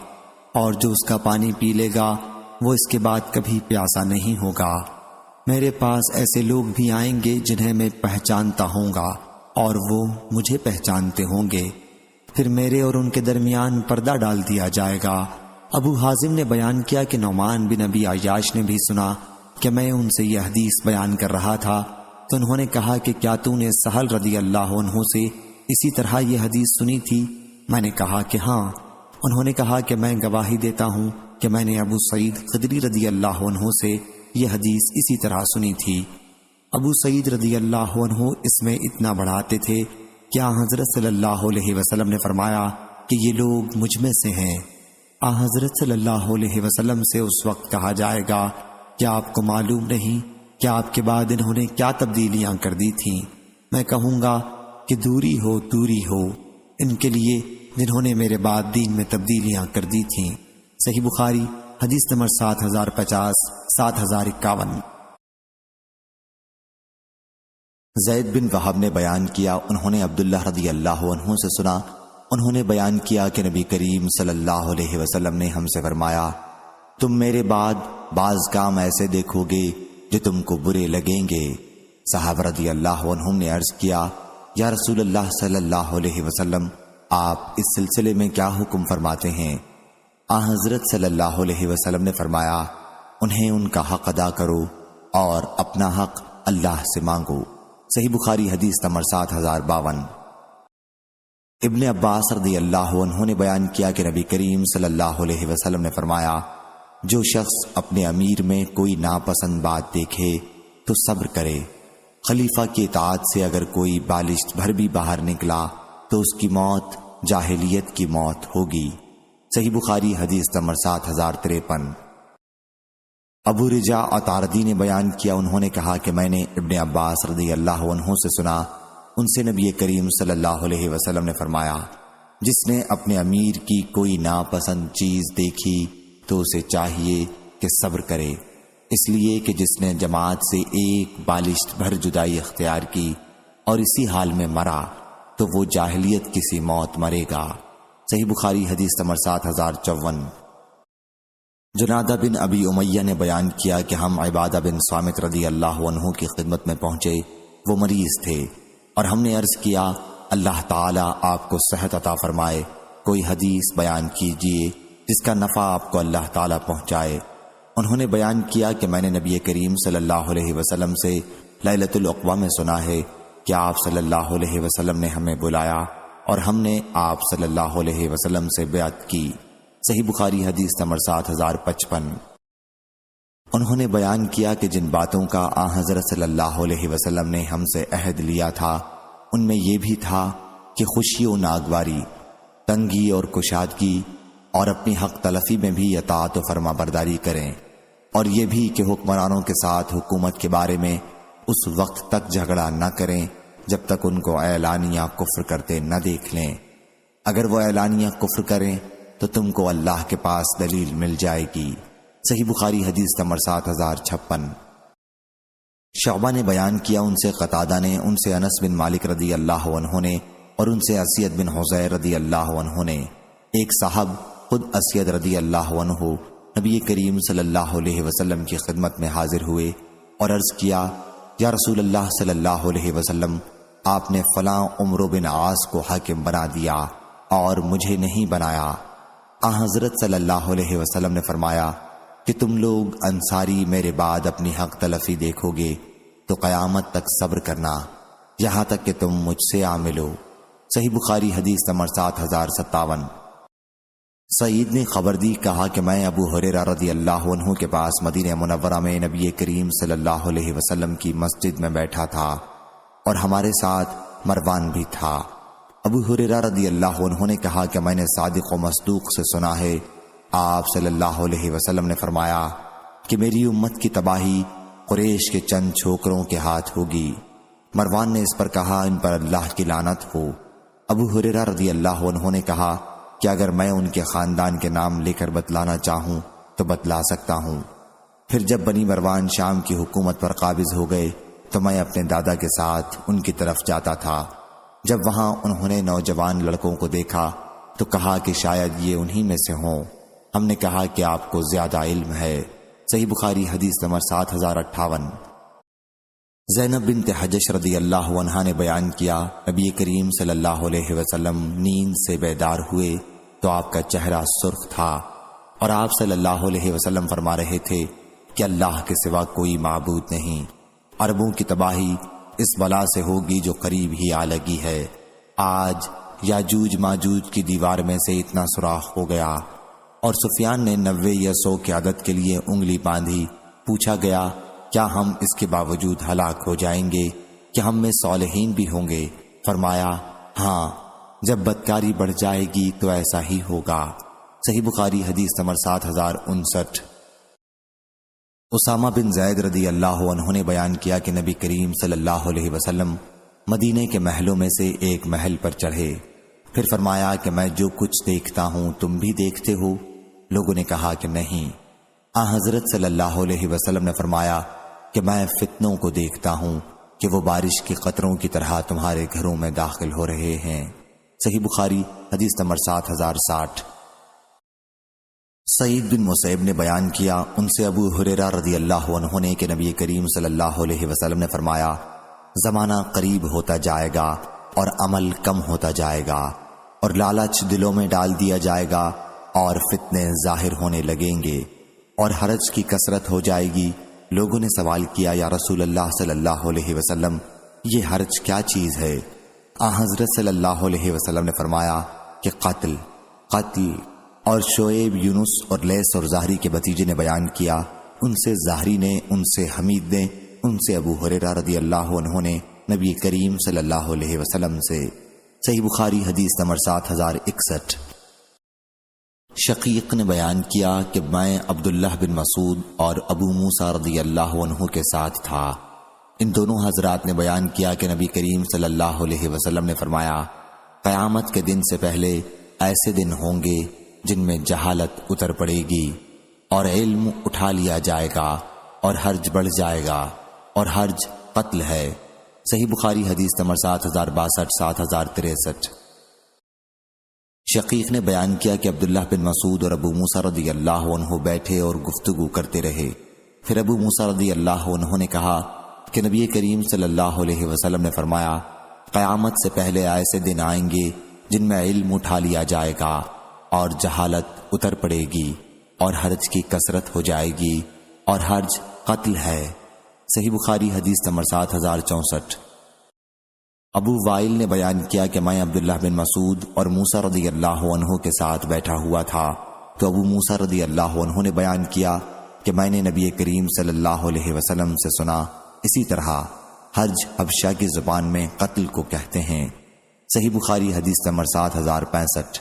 اور جو اس کا پانی پی لے گا وہ اس کے بعد کبھی پیاسا نہیں ہوگا۔ میرے پاس ایسے لوگ بھی آئیں گے جنہیں میں پہچانتا ہوں گا اور وہ مجھے پہچانتے ہوں گے، پھر میرے اور ان کے درمیان پردہ ڈال دیا جائے گا۔ ابو حازم نے بیان کیا کہ نعمان بن ابی عیاش نے بھی سنا کہ میں ان سے یہ حدیث بیان کر رہا تھا، تو انہوں نے کہا کہ کیا تو نے سہل رضی اللہ عنہ سے اسی طرح یہ حدیث سنی تھی؟ میں نے کہا کہ ہاں۔ انہوں نے کہا کہ میں گواہی دیتا ہوں کہ میں نے ابو سعید خدری رضی اللہ عنہ سے یہ حدیث اسی طرح سنی تھی۔ ابو سعید رضی اللہ عنہ اس میں اتنا بڑھاتے تھے کہ حضرت صلی اللہ علیہ وسلم نے فرمایا کہ یہ لوگ مجھ میں سے ہیں۔ حضرت صلی اللہ علیہ وسلم سے اس وقت کہا جائے گا کہ آپ کو معلوم نہیں کہ آپ کے بعد انہوں نے کیا تبدیلیاں کر دی تھیں؟ میں کہوں گا کہ دوری ہو ان کے لیے جنہوں نے میرے بعد دین میں تبدیلیاں کر دی تھیں۔ صحیح بخاری حدیث نمبر 7050 7051۔ زید بن وہب نے بیان کیا، انہوں نے عبداللہ رضی اللہ عنہ سے سنا، انہوں نے بیان کیا کہ نبی کریم صلی اللہ علیہ وسلم نے ہم سے فرمایا، تم میرے بعد بعض کام ایسے دیکھو گے جو تم کو برے لگیں گے۔ صحابہ رضی اللہ عنہم نے عرض کیا، یا رسول اللہ صلی اللہ علیہ وسلم، آپ اس سلسلے میں کیا حکم فرماتے ہیں؟ حضرت صلی اللہ علیہ وسلم نے فرمایا، انہیں ان کا حق ادا کرو اور اپنا حق اللہ سے مانگو۔ صحیح بخاری حدیث نمبر 7052۔ ابن عباس رضی اللہ عنہ نے بیان کیا کہ نبی کریم صلی اللہ علیہ وسلم نے فرمایا، جو شخص اپنے امیر میں کوئی ناپسند بات دیکھے تو صبر کرے، خلیفہ کی اطاعت سے اگر کوئی بالشت بھر بھی باہر نکلا تو اس کی موت جاہلیت کی موت ہوگی۔ صحیح بخاری حدیث نمبر 7053۔ ابو رجا عطاردی نے بیان کیا، انہوں نے کہا کہ میں نے ابن عباس رضی اللہ عنہ سے سنا، ان سے نبی کریم صلی اللہ علیہ وسلم نے فرمایا، جس نے اپنے امیر کی کوئی ناپسند چیز دیکھی تو اسے چاہیے کہ صبر کرے، اس لیے کہ جس نے جماعت سے ایک بالشت بھر جدائی اختیار کی اور اسی حال میں مرا تو وہ جاہلیت کسی موت مرے گا۔ صحیح بخاری حدیث نمبر 7054۔ جنادہ بن ابی امیہ نے بیان کیا کہ ہم عبادہ بن صامت رضی اللہ عنہ کی خدمت میں پہنچے، وہ مریض تھے، اور ہم نے عرض کیا، اللہ تعالیٰ آپ کو صحت عطا فرمائے، کوئی حدیث بیان کیجئے جس کا نفع آپ کو اللہ تعالیٰ پہنچائے۔ انہوں نے بیان کیا کہ میں نے نبی کریم صلی اللہ علیہ وسلم سے لیلۃ العقبہ میں سنا ہے کہ آپ صلی اللہ علیہ وسلم نے ہمیں بلایا اور ہم نے آپ صلی اللہ علیہ وسلم سے بیعت کی۔ صحیح بخاری حدیث نمبر 7055۔ انہوں نے بیان کیا کہ جن باتوں کا حضرت صلی اللہ علیہ وسلم نے ہم سے عہد لیا تھا ان میں یہ بھی تھا کہ خوشی و ناگواری، تنگی اور کشادگی، اور اپنی حق تلفی میں بھی اطاعت و فرما برداری کریں، اور یہ بھی کہ حکمرانوں کے ساتھ حکومت کے بارے میں اس وقت تک جھگڑا نہ کریں جب تک ان کو اعلانیہ کفر کرتے نہ دیکھ لیں، اگر وہ اعلانیہ کفر کریں تو تم کو اللہ کے پاس دلیل مل جائے گی۔ صحیح بخاری حدیث نمبر 7056۔ شعبہ نے بیان کیا، ان سے قتادہ نے، ان سے انس بن مالک رضی اللہ عنہ نے، اور ان سے اسید بن حضیر رضی اللہ عنہ نے، ایک صاحب خود اسید رضی اللہ عنہ نبی کریم صلی اللہ علیہ وسلم کی خدمت میں حاضر ہوئے اور عرض کیا، یا رسول اللہ صلی اللہ علیہ وسلم، آپ نے فلاں عمرو بن عاص کو حاکم بنا دیا اور مجھے نہیں بنایا۔ حضرت صلی اللہ علیہ وسلم نے فرمایا کہ تم لوگ انصاری میرے بعد اپنی حق تلفی دیکھو گے تو قیامت تک صبر کرنا یہاں تک کہ تم مجھ سے آ ملو۔ صحیح بخاری حدیث نمبر 7057۔ سعید نے خبر دی، کہا کہ میں ابو ہریرہ رضی اللہ عنہ کے پاس مدینہ منورہ میں نبی کریم صلی اللہ علیہ وسلم کی مسجد میں بیٹھا تھا اور ہمارے ساتھ مروان بھی تھا۔ ابو ہریرہ رضی اللہ عنہ نے کہا کہ میں نے صادق و مصدوق سے سنا ہے، آپ صلی اللہ علیہ وسلم نے فرمایا کہ میری امت کی تباہی قریش کے چند چھوکروں کے ہاتھ ہوگی۔ مروان نے اس پر کہا ان پر اللہ کی لعنت ہو۔ ابو ہریرہ رضی اللہ عنہ نے کہا کہ اگر میں ان کے خاندان کے نام لے کر بتلانا چاہوں تو بتلا سکتا ہوں۔ پھر جب بنی مروان شام کی حکومت پر قابض ہو گئے تو میں اپنے دادا کے ساتھ ان کی طرف جاتا تھا۔ جب وہاں انہوں نے نوجوان لڑکوں کو دیکھا تو کہا کہ شاید یہ انہی میں سے ہوں۔ ہم نے کہا کہ آپ کو زیادہ علم ہے۔ صحیح بخاری حدیث نمبر 7058۔ زینب بنت حجش رضی اللہ عنہا نے بیان کیا نبی کریم صلی اللہ علیہ وسلم نیند سے بیدار ہوئے تو آپ کا چہرہ سرخ تھا اور آپ صلی اللہ علیہ وسلم فرما رہے تھے کہ اللہ کے سوا کوئی معبود نہیں۔ عربوں کی تباہی اس بلا سے ہوگی جو قریب ہی آ لگی ہے۔ آج یاجوج ماجوج کی دیوار میں سے اتنا سوراخ ہو گیا اور سفیان نے 90 یا 100 کی عدد کے لیے انگلی باندھی۔ پوچھا گیا کیا ہم اس کے باوجود ہلاک ہو جائیں گے کہ ہم میں صالحین بھی ہوں گے؟ فرمایا ہاں، جب بدکاری بڑھ جائے گی تو ایسا ہی ہوگا۔ صحیح بخاری حدیث نمبر 7059۔ اسامہ بن زید رضی اللہ عنہ نے بیان کیا کہ نبی کریم صلی اللہ علیہ وسلم مدینے کے محلوں میں سے ایک محل پر چڑھے، پھر فرمایا کہ میں جو کچھ دیکھتا ہوں تم بھی دیکھتے ہو؟ لوگوں نے کہا کہ نہیں۔ حضرت صلی اللہ علیہ وسلم نے فرمایا کہ میں فتنوں کو دیکھتا ہوں کہ وہ بارش کے قطروں کی طرح تمہارے گھروں میں داخل ہو رہے ہیں۔ صحیح بخاری حدیث نمبر 7060۔ سعید بن مسیب نے بیان کیا ان سے ابو ہریرہ رضی اللہ عنہ نے کہ نبی کریم صلی اللہ علیہ وسلم نے فرمایا زمانہ قریب ہوتا جائے گا اور عمل کم ہوتا جائے گا اور لالچ دلوں میں ڈال دیا جائے گا اور فتنے ظاہر ہونے لگیں گے اور حرج کی کثرت ہو جائے گی۔ لوگوں نے سوال کیا یا رسول اللہ صلی اللہ علیہ وسلم یہ حرج کیا چیز ہے؟ حضرت صلی اللہ علیہ وسلم نے فرمایا کہ قتل۔ اور شعیب، یونس اور لیث اور زہری کے بھتیجے نے بیان کیا، ان سے زہری نے، ان سے حمید نے، ان سے ابو ہریرہ رضی اللہ عنہ نے نبی کریم صلی اللہ علیہ وسلم سے۔ صحیح بخاری حدیث نمبر 7061۔ شقیق نے بیان کیا کہ میں عبداللہ بن مسعود اور ابو موسیٰ رضی اللہ عنہ کے ساتھ تھا۔ ان دونوں حضرات نے بیان کیا کہ نبی کریم صلی اللہ علیہ وسلم نے فرمایا قیامت کے دن سے پہلے ایسے دن ہوں گے جن میں جہالت اتر پڑے گی اور علم اٹھا لیا جائے گا اور حرج بڑھ جائے گا، اور حرج قتل ہے۔ صحیح بخاری حدیث نمبر 7062 7063۔ شقیق نے بیان کیا کہ عبداللہ بن مسعود اور ابو موسیٰ رضی اللہ عنہ بیٹھے اور گفتگو کرتے رہے۔ پھر ابو موسیٰ رضی اللہ عنہ نے کہا کہ نبی کریم صلی اللہ علیہ وسلم نے فرمایا قیامت سے پہلے ایسے دن آئیں گے جن میں علم اٹھا لیا جائے گا اور جہالت اتر پڑے گی اور حرج کی کثرت ہو جائے گی، اور حرج قتل ہے۔ صحیح بخاری حدیث نمبر 7064۔ ابو وائل نے بیان کیا کہ میں عبداللہ بن مسعود اور موسیٰ رضی اللہ عنہ کے ساتھ بیٹھا ہوا تھا تو ابو موسیٰ رضی اللہ عنہ نے بیان کیا کہ میں نے نبی کریم صلی اللہ علیہ وسلم سے سنا، اسی طرح حرج حبشہ کی زبان میں قتل کو کہتے ہیں۔ صحیح بخاری حدیث نمبر 7065۔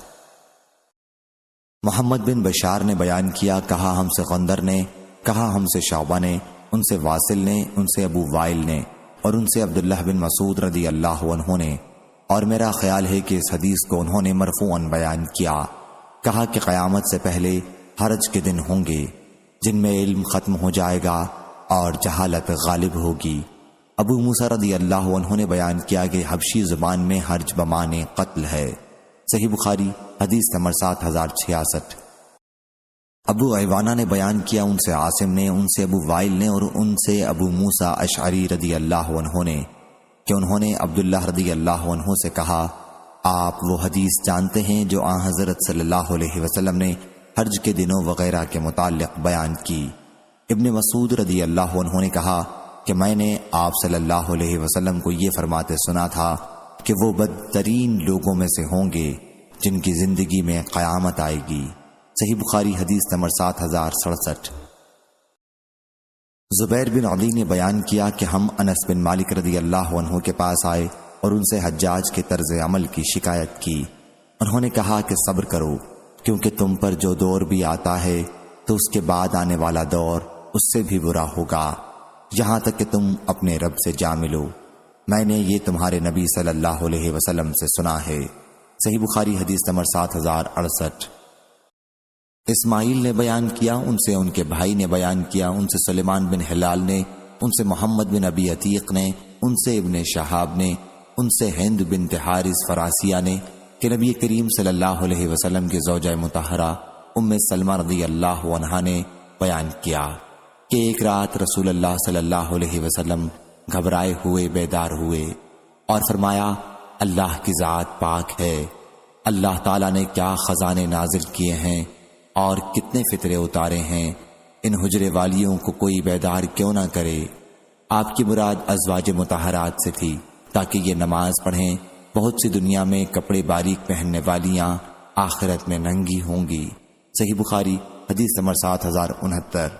محمد بن بشار نے بیان کیا کہا ہم سے غندر نے، کہا ہم سے شعبہ نے، ان سے واصل نے، ان سے ابو وائل نے، اور ان سے عبداللہ بن مسعود رضی اللہ عنہ نے، اور میرا خیال ہے کہ اس حدیث کو انہوں نے مرفوعاً بیان کیا۔ کہا کہ قیامت سے پہلے حرج کے دن ہوں گے جن میں علم ختم ہو جائے گا اور جہالت غالب ہوگی۔ ابو موسیٰ رضی اللہ عنہ نے بیان کیا کہ حبشی زبان میں حرج بمانے قتل ہے۔ صحیح بخاری حدیث نمبر 7066۔ ابو عوانہ نے بیان کیا ان سے عاصم نے، ان سے ابو وائل نے، اور ان سے ابو موسیٰ اشعری رضی اللہ عنہ نے کہ انہوں نے عبداللہ رضی اللہ عنہ سے کہا آپ وہ حدیث جانتے ہیں جو آن حضرت صلی اللہ علیہ وسلم نے حرج کے دنوں وغیرہ کے متعلق بیان کی؟ ابن مسعود رضی اللہ عنہ نے کہا کہ میں نے آپ صلی اللہ علیہ وسلم کو یہ فرماتے سنا تھا کہ وہ بدترین لوگوں میں سے ہوں گے جن کی زندگی میں قیامت آئے گی۔ صحیح بخاری حدیث نمبر 7067۔ زبیر بن علی نے بیان کیا کہ ہم انس بن مالک رضی اللہ عنہ کے پاس آئے اور ان سے حجاج کے طرز عمل کی شکایت کی۔ انہوں نے کہا کہ صبر کرو، کیونکہ تم پر جو دور بھی آتا ہے تو اس کے بعد آنے والا دور اس سے بھی برا ہوگا، یہاں تک کہ تم اپنے رب سے جا ملو۔ میں نے یہ تمہارے نبی صلی اللہ علیہ وسلم سے سنا ہے۔ صحیح بخاری حدیث نمبر 7068۔ اسماعیل نے بیان کیا، ان سے ان کے بھائی نے بیان کیا، ان سے سلیمان بن ہلال نے، ان سے محمد بن ابی عتیق نے، ان سے ابن شہاب نے، ان سے ہند بنت حارث فراسیہ نے کہ نبی کریم صلی اللہ علیہ وسلم کی زوجہ مطہرہ ام سلمہ رضی اللہ عنہا نے بیان کیا کہ ایک رات رسول اللہ صلی اللہ علیہ وسلم گھبرائے ہوئے بیدار ہوئے اور فرمایا، اللہ کی ذات پاک ہے، اللہ تعالیٰ نے کیا خزانے نازل کیے ہیں اور کتنے فطرے اتارے ہیں، ان حجرے والیوں کو کوئی بیدار کیوں نہ کرے۔ آپ کی مراد ازواج مطہرات سے تھی تاکہ یہ نماز پڑھیں۔ بہت سی دنیا میں کپڑے باریک پہننے والیاں آخرت میں ننگی ہوں گی۔ صحیح بخاری حدیث نمبر 7069۔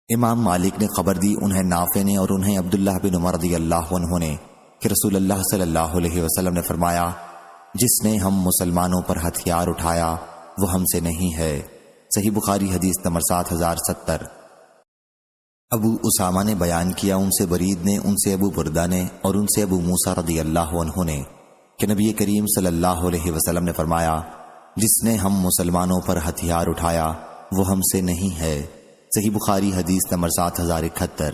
امام مالک نے خبر دی، انہیں نافع نے اور انہیں عبداللہ بن عمر رضی اللہ عنہ نے کہ رسول اللہ صلی اللہ علیہ وسلم نے فرمایا، جس نے ہم مسلمانوں پر ہتھیار اٹھایا وہ ہم سے نہیں ہے۔ صحیح بخاری حدیث نمبر 7070۔ ابو اسامہ نے بیان کیا، ان سے برید نے، ان سے ابو بردہ نے اور ان سے ابو موسیٰ رضی اللہ عنہ نے کہ نبی کریم صلی اللہ علیہ وسلم نے فرمایا، جس نے ہم مسلمانوں پر ہتھیار اٹھایا وہ ہم سے نہیں ہے۔ صحیح بخاری حدیث نمبر 7071۔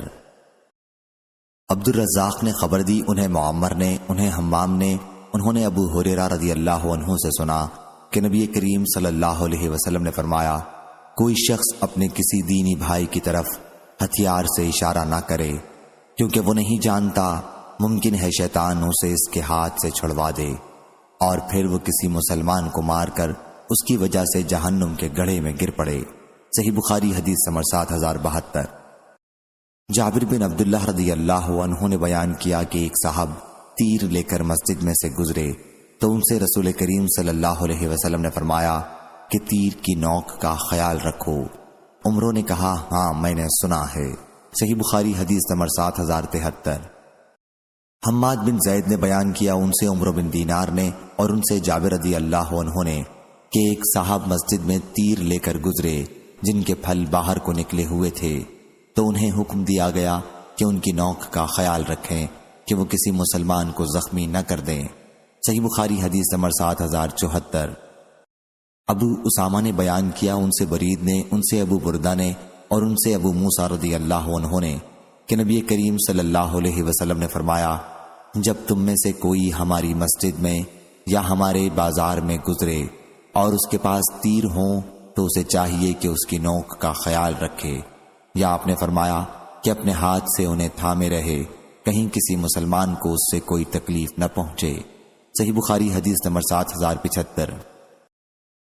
عبد الرزاق نے خبر دی، انہیں معمر نے، انہیں حمام نے، انہوں نے ابو ہریرہ رضی اللہ عنہ سے سنا کہ نبی کریم صلی اللہ علیہ وسلم نے فرمایا، کوئی شخص اپنے کسی دینی بھائی کی طرف ہتھیار سے اشارہ نہ کرے، کیونکہ وہ نہیں جانتا، ممکن ہے شیطان اسے اس کے ہاتھ سے چھڑوا دے اور پھر وہ کسی مسلمان کو مار کر اس کی وجہ سے جہنم کے گڑھے میں گر پڑے۔ صحیح بخاری حدیث نمبر 7072۔ جابر بن عبداللہ رضی اللہ عنہ نے بیان کیا کہ ایک صاحب تیر لے کر مسجد میں سے گزرے تو ان سے رسول کریم صلی اللہ علیہ وسلم نے فرمایا کہ تیر کی نوک کا خیال رکھو۔ عمروں نے کہا، ہاں میں نے سنا ہے۔ صحیح بخاری حدیث نمبر 7073۔ حماد بن زید نے بیان کیا، ان سے عمرو بن دینار نے اور ان سے جابر رضی اللہ عنہ نے کہ ایک صاحب مسجد میں تیر لے کر گزرے جن کے پھل باہر کو نکلے ہوئے تھے، تو انہیں حکم دیا گیا کہ ان کی نوک کا خیال رکھیں کہ وہ کسی مسلمان کو زخمی نہ کر دیں۔ صحیح بخاری حدیث نمبر 7074۔ ابو اسامہ نے بیان کیا، ان سے برید نے، ان سے ابو بردہ نے اور ان سے ابو موسیٰ رضی اللہ عنہ نے کہ نبی کریم صلی اللہ علیہ وسلم نے فرمایا، جب تم میں سے کوئی ہماری مسجد میں یا ہمارے بازار میں گزرے اور اس کے پاس تیر ہوں تو اسے چاہیے کہ اس کی نوک کا خیال رکھے، یا آپ نے فرمایا کہ اپنے ہاتھ سے انہیں تھامے رہے، کہیں کسی مسلمان کو اس سے کوئی تکلیف نہ پہنچے۔ صحیح بخاری حدیث نمبر 7075۔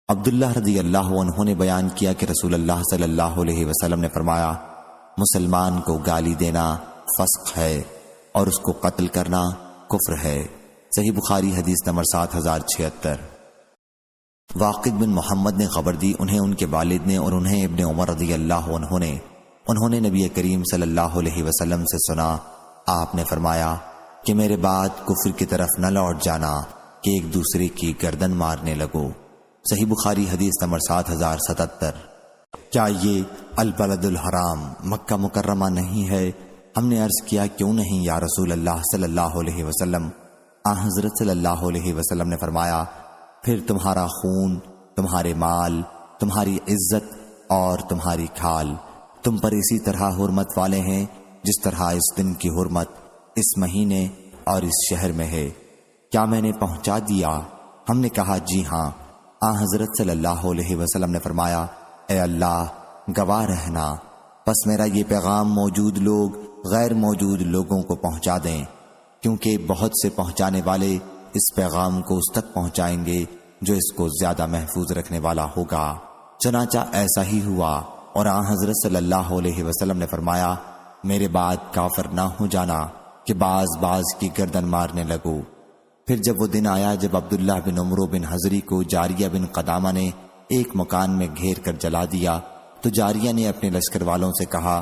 عبداللہ رضی اللہ عنہ نے بیان کیا کہ رسول اللہ صلی اللہ علیہ وسلم نے فرمایا، مسلمان کو گالی دینا فسق ہے اور اس کو قتل کرنا کفر ہے۔ صحیح بخاری حدیث نمبر 7076۔ واقد بن محمد نے خبر دی، انہیں ان کے والد نے اور انہیں ابن عمر رضی اللہ عنہ نے، انہوں نے نبی کریم صلی اللہ علیہ وسلم سے سنا، آپ نے فرمایا کہ میرے بعد کفر کی طرف نہ لوٹ جانا کہ ایک دوسرے کی گردن مارنے لگو۔ صحیح بخاری حدیث نمبر 7077۔ کیا یہ البلد الحرام مکہ مکرمہ نہیں ہے؟ ہم نے عرض کیا، کیوں نہیں یا رسول اللہ صلی اللہ علیہ وسلم؟ حضرت صلی اللہ علیہ وسلم نے فرمایا، پھر تمہارا خون، تمہارے مال، تمہاری عزت اور تمہاری کھال تم پر اسی طرح حرمت والے ہیں جس طرح اس دن کی حرمت اس مہینے اور اس شہر میں ہے۔ کیا میں نے پہنچا دیا؟ ہم نے کہا، جی ہاں۔ حضرت صلی اللہ علیہ وسلم نے فرمایا، اے اللہ گواہ رہنا، پس میرا یہ پیغام موجود لوگ غیر موجود لوگوں کو پہنچا دیں، کیونکہ بہت سے پہنچانے والے اس پیغام کو اس تک پہنچائیں گے جو اس کو زیادہ محفوظ رکھنے والا ہوگا۔ چنانچہ ایسا ہی ہوا، اور حضرت صلی اللہ علیہ وسلم نے فرمایا، میرے بعد کافر نہ ہو جانا کہ باز کی گردن مارنے لگو۔ پھر جب وہ دن آیا جب عبداللہ بن عمرو بن حضری کو جاریہ بن قدامہ نے ایک مکان میں گھیر کر جلا دیا، تو جاریہ نے اپنے لشکر والوں سے کہا،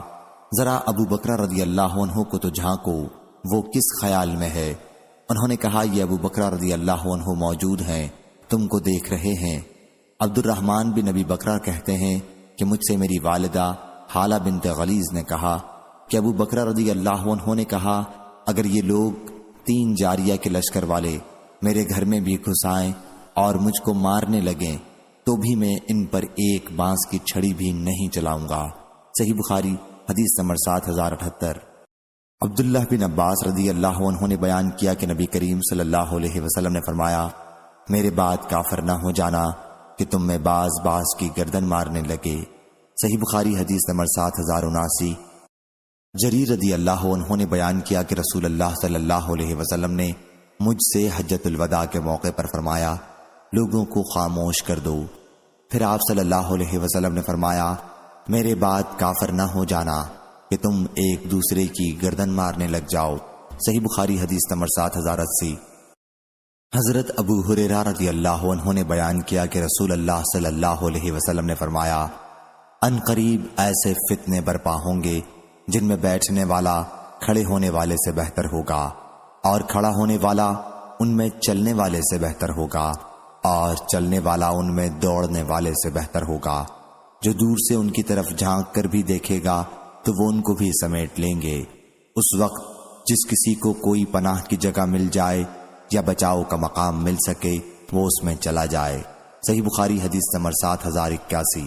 ذرا ابو بکر رضی اللہ عنہ کو تو جھانکو، وہ کس خیال میں ہے؟ انہوں نے کہا، یہ ابو بکر رضی اللہ عنہ موجود ہیں، تم کو دیکھ رہے ہیں۔ عبد الرحمن بن ابی بکر کہتے ہیں کہ مجھ سے میری والدہ حالہ بنت غلیظ نے کہا کہ ابو بکر رضی اللہ عنہ نے کہا اگر یہ لوگ 3 جاریہ کے لشکر والے میرے گھر میں بھی گھس آئیں اور مجھ کو مارنے لگیں تو بھی میں ان پر ایک بانس کی چھڑی بھی نہیں چلاؤں گا۔ صحیح بخاری حدیث نمبر 7078۔ عبداللہ بن عباس رضی اللہ عنہ نے بیان کیا کہ نبی کریم صلی اللہ علیہ وسلم نے فرمایا، میرے بعد کافر نہ ہو جانا کہ تم میں باز کی گردن مارنے لگے۔ صحیح بخاری حدیث نمبر 7079۔ جریر رضی اللہ عنہ نے بیان کیا کہ رسول اللہ صلی اللہ علیہ وسلم نے مجھ سے حجۃ الوداع کے موقع پر فرمایا، لوگوں کو خاموش کر دو۔ پھر آپ صلی اللہ علیہ وسلم نے فرمایا، میرے بعد کافر نہ ہو جانا کہ تم ایک دوسرے کی گردن مارنے لگ جاؤ۔ صحیح بخاری حدیث نمبر 7080۔ حضرت ابو ہریرہ رضی اللہ عنہ نے بیان کیا کہ رسول اللہ صلی اللہ علیہ وسلم نے فرمایا، ان قریب ایسے فتنے برپا ہوں گے جن میں بیٹھنے والا کھڑے ہونے والے سے بہتر ہوگا، اور کھڑا ہونے والا ان میں چلنے والے سے بہتر ہوگا، اور چلنے والا ان میں دوڑنے والے سے بہتر ہوگا۔ جو دور سے ان کی طرف جھانک کر بھی دیکھے گا تو وہ ان کو بھی سمیٹ لیں گے۔ اس وقت جس کسی کو کوئی پناہ کی جگہ مل جائے یا بچاؤ کا مقام مل سکے وہ اس میں چلا جائے۔ صحیح بخاری حدیث نمبر 7081۔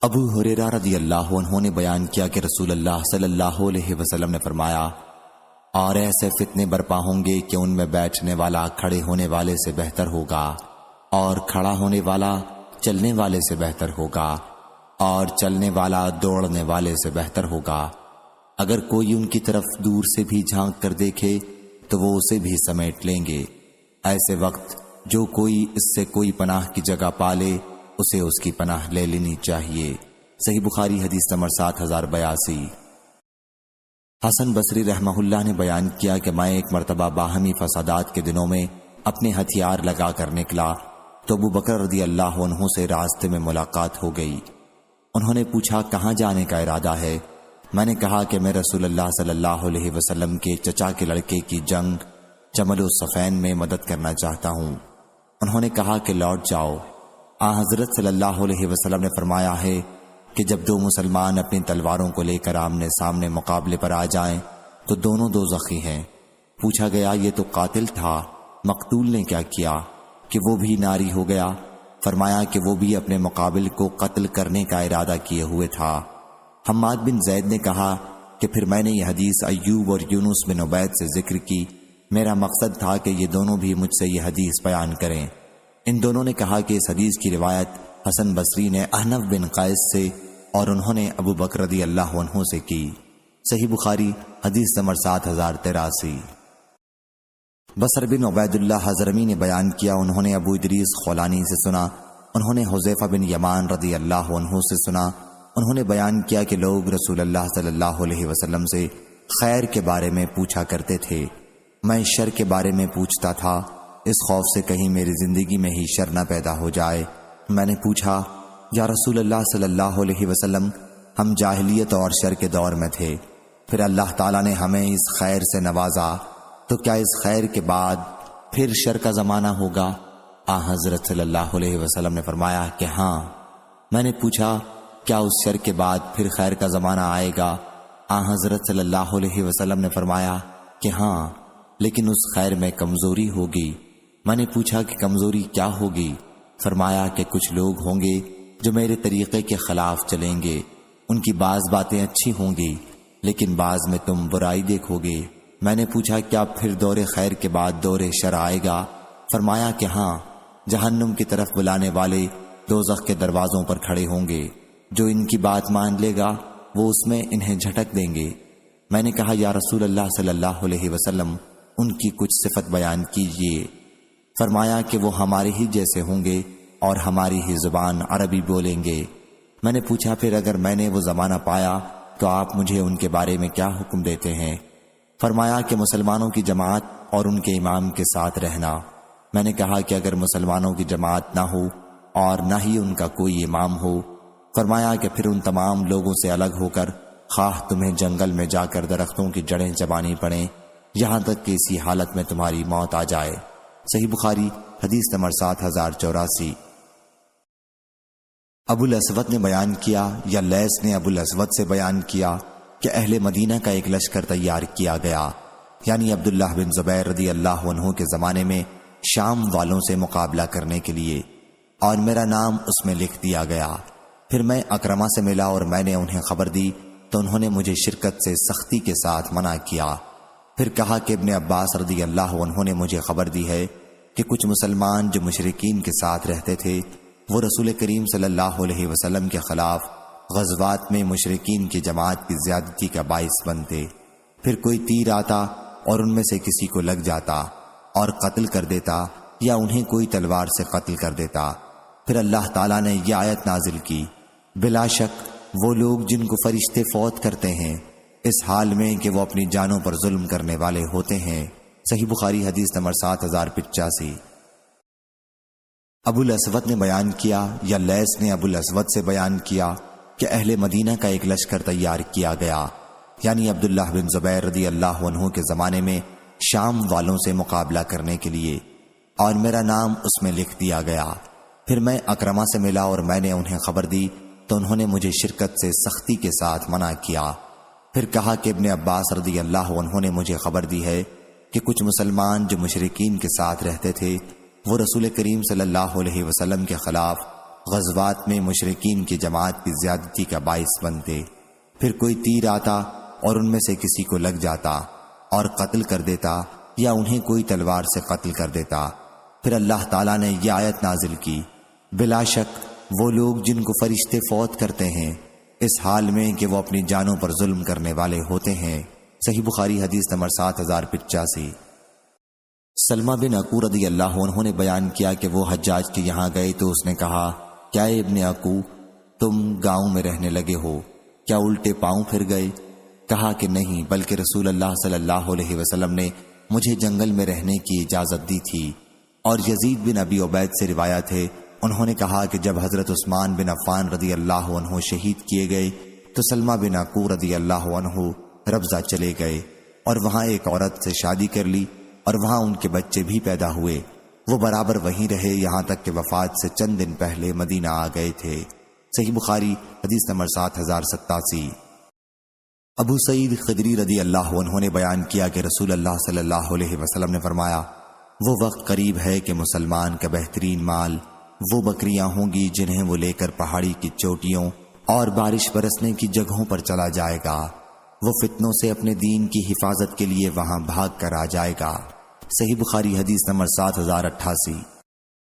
ابو ہریرہ رضی اللہ عنہ نے بیان کیا کہ رسول اللہ صلی اللہ علیہ وسلم نے فرمایا، اور ایسے فتنے برپا ہوں گے کہ ان میں بیٹھنے والا کھڑے ہونے والے سے بہتر ہوگا، اور کھڑا ہونے والا چلنے والے سے بہتر ہوگا، اور چلنے والا دوڑنے والے سے بہتر ہوگا۔ اگر کوئی ان کی طرف دور سے بھی جھانک کر دیکھے تو وہ اسے بھی سمیٹ لیں گے۔ ایسے وقت جو کوئی اس سے کوئی پناہ کی جگہ پالے اسے اس کی پناہ لے لینی چاہیے۔ صحیح بخاری حدیث نمبر 7082۔ حسن بصری رحمہ اللہ نے بیان کیا کہ میں ایک مرتبہ باہمی فسادات کے دنوں میں اپنے ہتھیار لگا کر نکلا تو ابو بکر رضی اللہ عنہ سے راستے میں ملاقات ہو گئی۔ انہوں نے پوچھا، کہاں جانے کا ارادہ ہے؟ میں نے کہا کہ میں رسول اللہ صلی اللہ علیہ وسلم کے چچا کے لڑکے کی جنگ جمل الصفین میں مدد کرنا چاہتا ہوں۔ انہوں نے کہا کہ لوٹ جاؤ۔ حضرت صلی اللہ علیہ وسلم نے فرمایا ہے کہ جب 2 مسلمان اپنی تلواروں کو لے کر آمنے سامنے مقابلے پر آ جائیں تو دونوں دوزخی ہیں۔ پوچھا گیا، یہ تو قاتل تھا، مقتول نے کیا کیا کہ وہ بھی ناری ہو گیا؟ فرمایا کہ وہ بھی اپنے مقابل کو قتل کرنے کا ارادہ کیے ہوئے تھا۔ حماد بن زید نے کہا کہ پھر میں نے یہ حدیث ایوب اور یونس بن عبید سے ذکر کی۔ میرا مقصد تھا کہ یہ دونوں بھی مجھ سے یہ حدیث بیان کریں۔ ان دونوں نے کہا کہ اس حدیث کی روایت حسن بصری نے احنف بن قیس سے اور انہوں نے ابو بکر رضی اللہ عنہ سے کی۔ صحیح بخاری حدیث نمبر 7083۔ بصر بن عبید اللہ حضرمی نے بیان کیا، انہوں نے ابو ادریس خولانی سے سنا، انہوں نے حذیفہ بن یمان رضی اللہ عنہ سے سنا، انہوں نے بیان کیا کہ لوگ رسول اللہ صلی اللہ علیہ وسلم سے خیر کے بارے میں پوچھا کرتے تھے۔ میں شر کے بارے میں پوچھتا تھا، اس خوف سے کہیں میری زندگی میں ہی شر نہ پیدا ہو جائے۔ میں نے پوچھا، یا رسول اللہ صلی اللہ علیہ وسلم، ہم جاہلیت اور شر کے دور میں تھے، پھر اللہ تعالیٰ نے ہمیں اس خیر سے نوازا، تو کیا اس خیر کے بعد پھر شر کا زمانہ ہوگا؟ حضرت صلی اللہ علیہ وسلم نے فرمایا کہ ہاں۔ میں نے پوچھا، کیا اس شر کے بعد پھر خیر کا زمانہ آئے گا؟ حضرت صلی اللہ علیہ وسلم نے فرمایا کہ ہاں، لیکن اس خیر میں کمزوری ہوگی۔ میں نے پوچھا کہ کمزوری کیا ہوگی؟ فرمایا کہ کچھ لوگ ہوں گے جو میرے طریقے کے خلاف چلیں گے، ان کی بعض باتیں اچھی ہوں گی لیکن بعض میں تم برائی دیکھو گے۔ میں نے پوچھا، کیا پھر دور خیر کے بعد دور شر آئے گا؟ فرمایا کہ ہاں، جہنم کی طرف بلانے والے دوزخ کے دروازوں پر کھڑے ہوں گے، جو ان کی بات مان لے گا وہ اس میں انہیں جھٹک دیں گے۔ میں نے کہا، یا رسول اللہ صلی اللہ علیہ وسلم، ان کی کچھ صفت بیان کیجئے۔ فرمایا کہ وہ ہمارے ہی جیسے ہوں گے اور ہماری ہی زبان عربی بولیں گے۔ میں نے پوچھا، پھر اگر میں نے وہ زمانہ پایا تو آپ مجھے ان کے بارے میں کیا حکم دیتے ہیں؟ فرمایا کہ مسلمانوں کی جماعت اور ان کے امام کے ساتھ رہنا۔ میں نے کہا کہ اگر مسلمانوں کی جماعت نہ ہو اور نہ ہی ان کا کوئی امام ہو؟ فرمایا کہ پھر ان تمام لوگوں سے الگ ہو کر خواہ تمہیں جنگل میں جا کر درختوں کی جڑیں چبانی پڑیں، یہاں تک کہ اسی حالت میں تمہاری موت آ جائے۔ صحیح بخاری حدیث نمبر 7084۔ ابو الاسود نے بیان کیا، یا لیث نے ابو الاسود سے بیان کیا کہ اہل مدینہ کا ایک لشکر تیار کیا گیا۔ یعنی عبداللہ بن زبیر رضی اللہ عنہ کے زمانے میں شام والوں سے مقابلہ کرنے کے لیے، اور میرا نام اس میں لکھ دیا گیا۔ پھر میں اکرمہ سے ملا اور میں نے انہیں خبر دی تو انہوں نے مجھے شرکت سے سختی کے ساتھ منع کیا۔ پھر کہا کہ ابن عباس رضی اللہ عنہ نے مجھے خبر دی ہے کہ کچھ مسلمان جو مشرکین کے ساتھ رہتے تھے وہ رسول کریم صلی اللہ علیہ وسلم کے خلاف غزوات میں مشرکین کی جماعت کی زیادتی کا باعث بنتے، پھر کوئی تیر آتا اور ان میں سے کسی کو لگ جاتا اور قتل کر دیتا یا انہیں کوئی تلوار سے قتل کر دیتا۔ پھر اللہ تعالیٰ نے یہ آیت نازل کی، بلا شک وہ لوگ جن کو فرشتے فوت کرتے ہیں اس حال میں کہ وہ اپنی جانوں پر ظلم کرنے والے ہوتے ہیں۔ صحیح بخاری حدیث نمبر 7085۔ ابو الاسود نے بیان کیا یا لیث نے ابو الاسود سے بیان کیا کہ اہل مدینہ کا ایک لشکر تیار کیا گیا، یعنی عبداللہ بن زبیر رضی اللہ عنہ کے زمانے میں شام والوں سے مقابلہ کرنے کے لیے، اور میرا نام اس میں لکھ دیا گیا۔ پھر میں اکرمہ سے ملا اور میں نے انہیں خبر دی تو انہوں نے مجھے شرکت سے سختی کے ساتھ منع کیا۔ پھر کہا کہ ابن عباس رضی اللہ عنہ نے مجھے خبر دی ہے کہ کچھ مسلمان جو مشرکین کے ساتھ رہتے تھے وہ رسول کریم صلی اللہ علیہ وسلم کے خلاف غزوات میں مشرکین کی جماعت کی زیادتی کا باعث بنتے، پھر کوئی تیر آتا اور ان میں سے کسی کو لگ جاتا اور قتل کر دیتا یا انہیں کوئی تلوار سے قتل کر دیتا۔ پھر اللہ تعالیٰ نے یہ آیت نازل کی، بلا شک وہ لوگ جن کو فرشتے فوت کرتے ہیں اس حال میں کہ وہ اپنی جانوں پر ظلم کرنے والے ہوتے ہیں۔ صحیح بخاری حدیث نمبر 7085۔ سلمہ بن عقو رضی اللہ عنہ نے بیان کیا کہ وہ حجاج کے یہاں گئے تو اس نے کہا، کیا ابن عقو تم گاؤں میں رہنے لگے ہو؟ کیا الٹے پاؤں پھر گئے؟ کہا کہ نہیں، بلکہ رسول اللہ صلی اللہ علیہ وسلم نے مجھے جنگل میں رہنے کی اجازت دی تھی۔ اور یزید بن ابی عبید سے روایت ہے، انہوں نے کہا کہ جب حضرت عثمان بن عفان رضی اللہ عنہ شہید کیے گئے تو سلمہ بن عقو رضی اللہ عنہ ربضہ چلے گئے اور وہاں ایک عورت سے شادی کر لی اور وہاں ان کے بچے بھی پیدا ہوئے۔ وہ برابر وہیں رہے یہاں تک کہ وفات سے چند دن پہلے مدینہ آ گئے تھے۔ صحیح بخاری حدیث نمبر 7087۔ ابو سعید خدری رضی اللہ عنہ نے بیان کیا کہ رسول اللہ صلی اللہ علیہ وسلم نے فرمایا، وہ وقت قریب ہے کہ مسلمان کا بہترین مال وہ بکریاں ہوں گی جنہیں وہ لے کر پہاڑی کی چوٹیوں اور بارش برسنے کی جگہوں پر چلا جائے گا۔ وہ فتنوں سے اپنے دین کی حفاظت کے لیے وہاں بھاگ کر آ جائے گا۔ صحیح بخاری حدیث نمبر 7088۔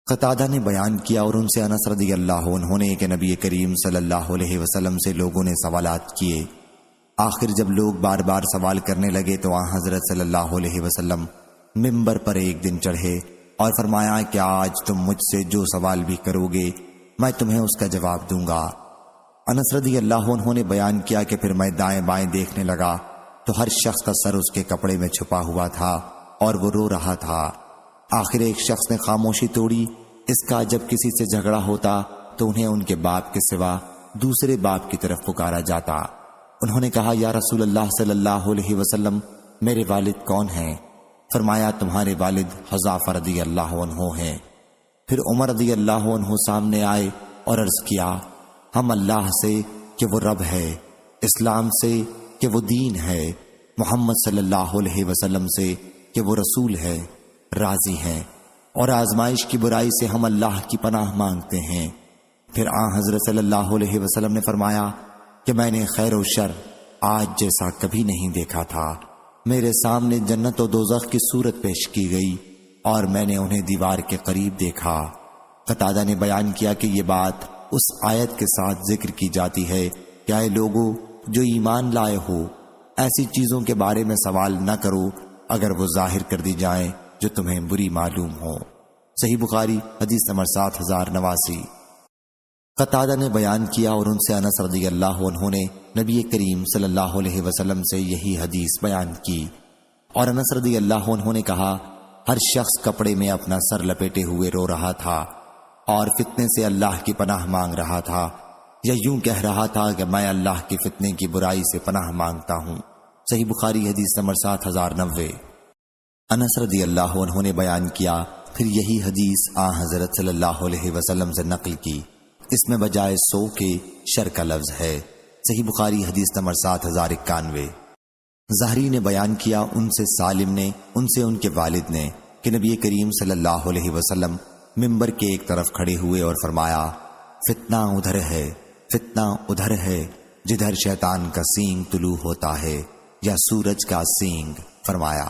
قتادہ نے بیان کیا اور ان سے انس رضی اللہ عنہ نے کہ نبی کریم صلی اللہ علیہ وسلم سے لوگوں نے سوالات کیے، آخر جب لوگ بار بار سوال کرنے لگے تو آن حضرت صلی اللہ علیہ وسلم منبر پر ایک دن چڑھے اور فرمایا کہ آج تم مجھ سے جو سوال بھی کرو گے میں تمہیں اس کا جواب دوں گا۔ انس رضی اللہ عنہ نے بیان کیا کہ پھر میں دائیں بائیں دیکھنے لگا تو ہر شخص کا سر اس کے کپڑے میں چھپا ہوا تھا اور وہ رو رہا تھا۔ آخر ایک شخص نے خاموشی توڑی، اس کا جب کسی سے جھگڑا ہوتا تو انہیں ان کے باپ کے سوا دوسرے باپ کی طرف پکارا جاتا۔ انہوں نے کہا، یا رسول اللہ صلی اللہ علیہ وسلم، میرے والد کون ہیں؟ فرمایا، تمہارے والد حذافہ رضی اللہ عنہ ہیں۔ پھر عمر رضی اللہ عنہ سامنے آئے اور عرض کیا، ہم اللہ سے کہ وہ رب ہے، اسلام سے کہ وہ دین ہے، محمد صلی اللہ علیہ وسلم سے کہ وہ رسول ہے، راضی ہیں، اور آزمائش کی برائی سے ہم اللہ کی پناہ مانگتے ہیں۔ پھر آن حضرت صلی اللہ علیہ وسلم نے فرمایا کہ میں نے خیر و شر آج جیسا کبھی نہیں دیکھا تھا۔ میرے سامنے جنت و دوزخ کی صورت پیش کی گئی اور میں نے انہیں دیوار کے قریب دیکھا۔ قتادہ نے بیان کیا کہ یہ بات اس آیت کے ساتھ ذکر کی جاتی ہے کہ اے لوگو جو ایمان لائے ہو، ایسی چیزوں کے بارے میں سوال نہ کرو اگر وہ ظاہر کر دی جائیں جو تمہیں بری معلوم ہو۔ صحیح بخاری حدیث نمبر 7089۔ قتادہ نے بیان کیا اور ان سے انس رضی اللہ عنہ نے نبی کریم صلی اللہ علیہ وسلم سے یہی حدیث بیان کی، اور انس رضی اللہ عنہ نے کہا، ہر شخص کپڑے میں اپنا سر لپیٹے ہوئے رو رہا تھا اور فتنے سے اللہ کی پناہ مانگ رہا تھا، یا یوں کہہ رہا تھا کہ میں اللہ کی فتنے کی برائی سے پناہ مانگتا ہوں۔ صحیح بخاری حدیث نمبر 7090۔ انس رضی اللہ عنہ نے بیان کیا، پھر یہی حدیث آن حضرت صلی اللہ علیہ وسلم سے نقل کی، اس میں بجائے 100 کے شر کا لفظ ہے۔ صحیح بخاری حدیث نمبر 7091۔ زہری نے بیان کیا ان سے سالم نے ان سے ان کے والد نے کہ نبی کریم صلی اللہ علیہ وسلم ممبر کے ایک طرف کھڑے ہوئے اور فرمایا، فتنہ ادھر ہے جدھر شیطان کا سینگ طلوع ہوتا ہے یا سورج کا سینگ۔ فرمایا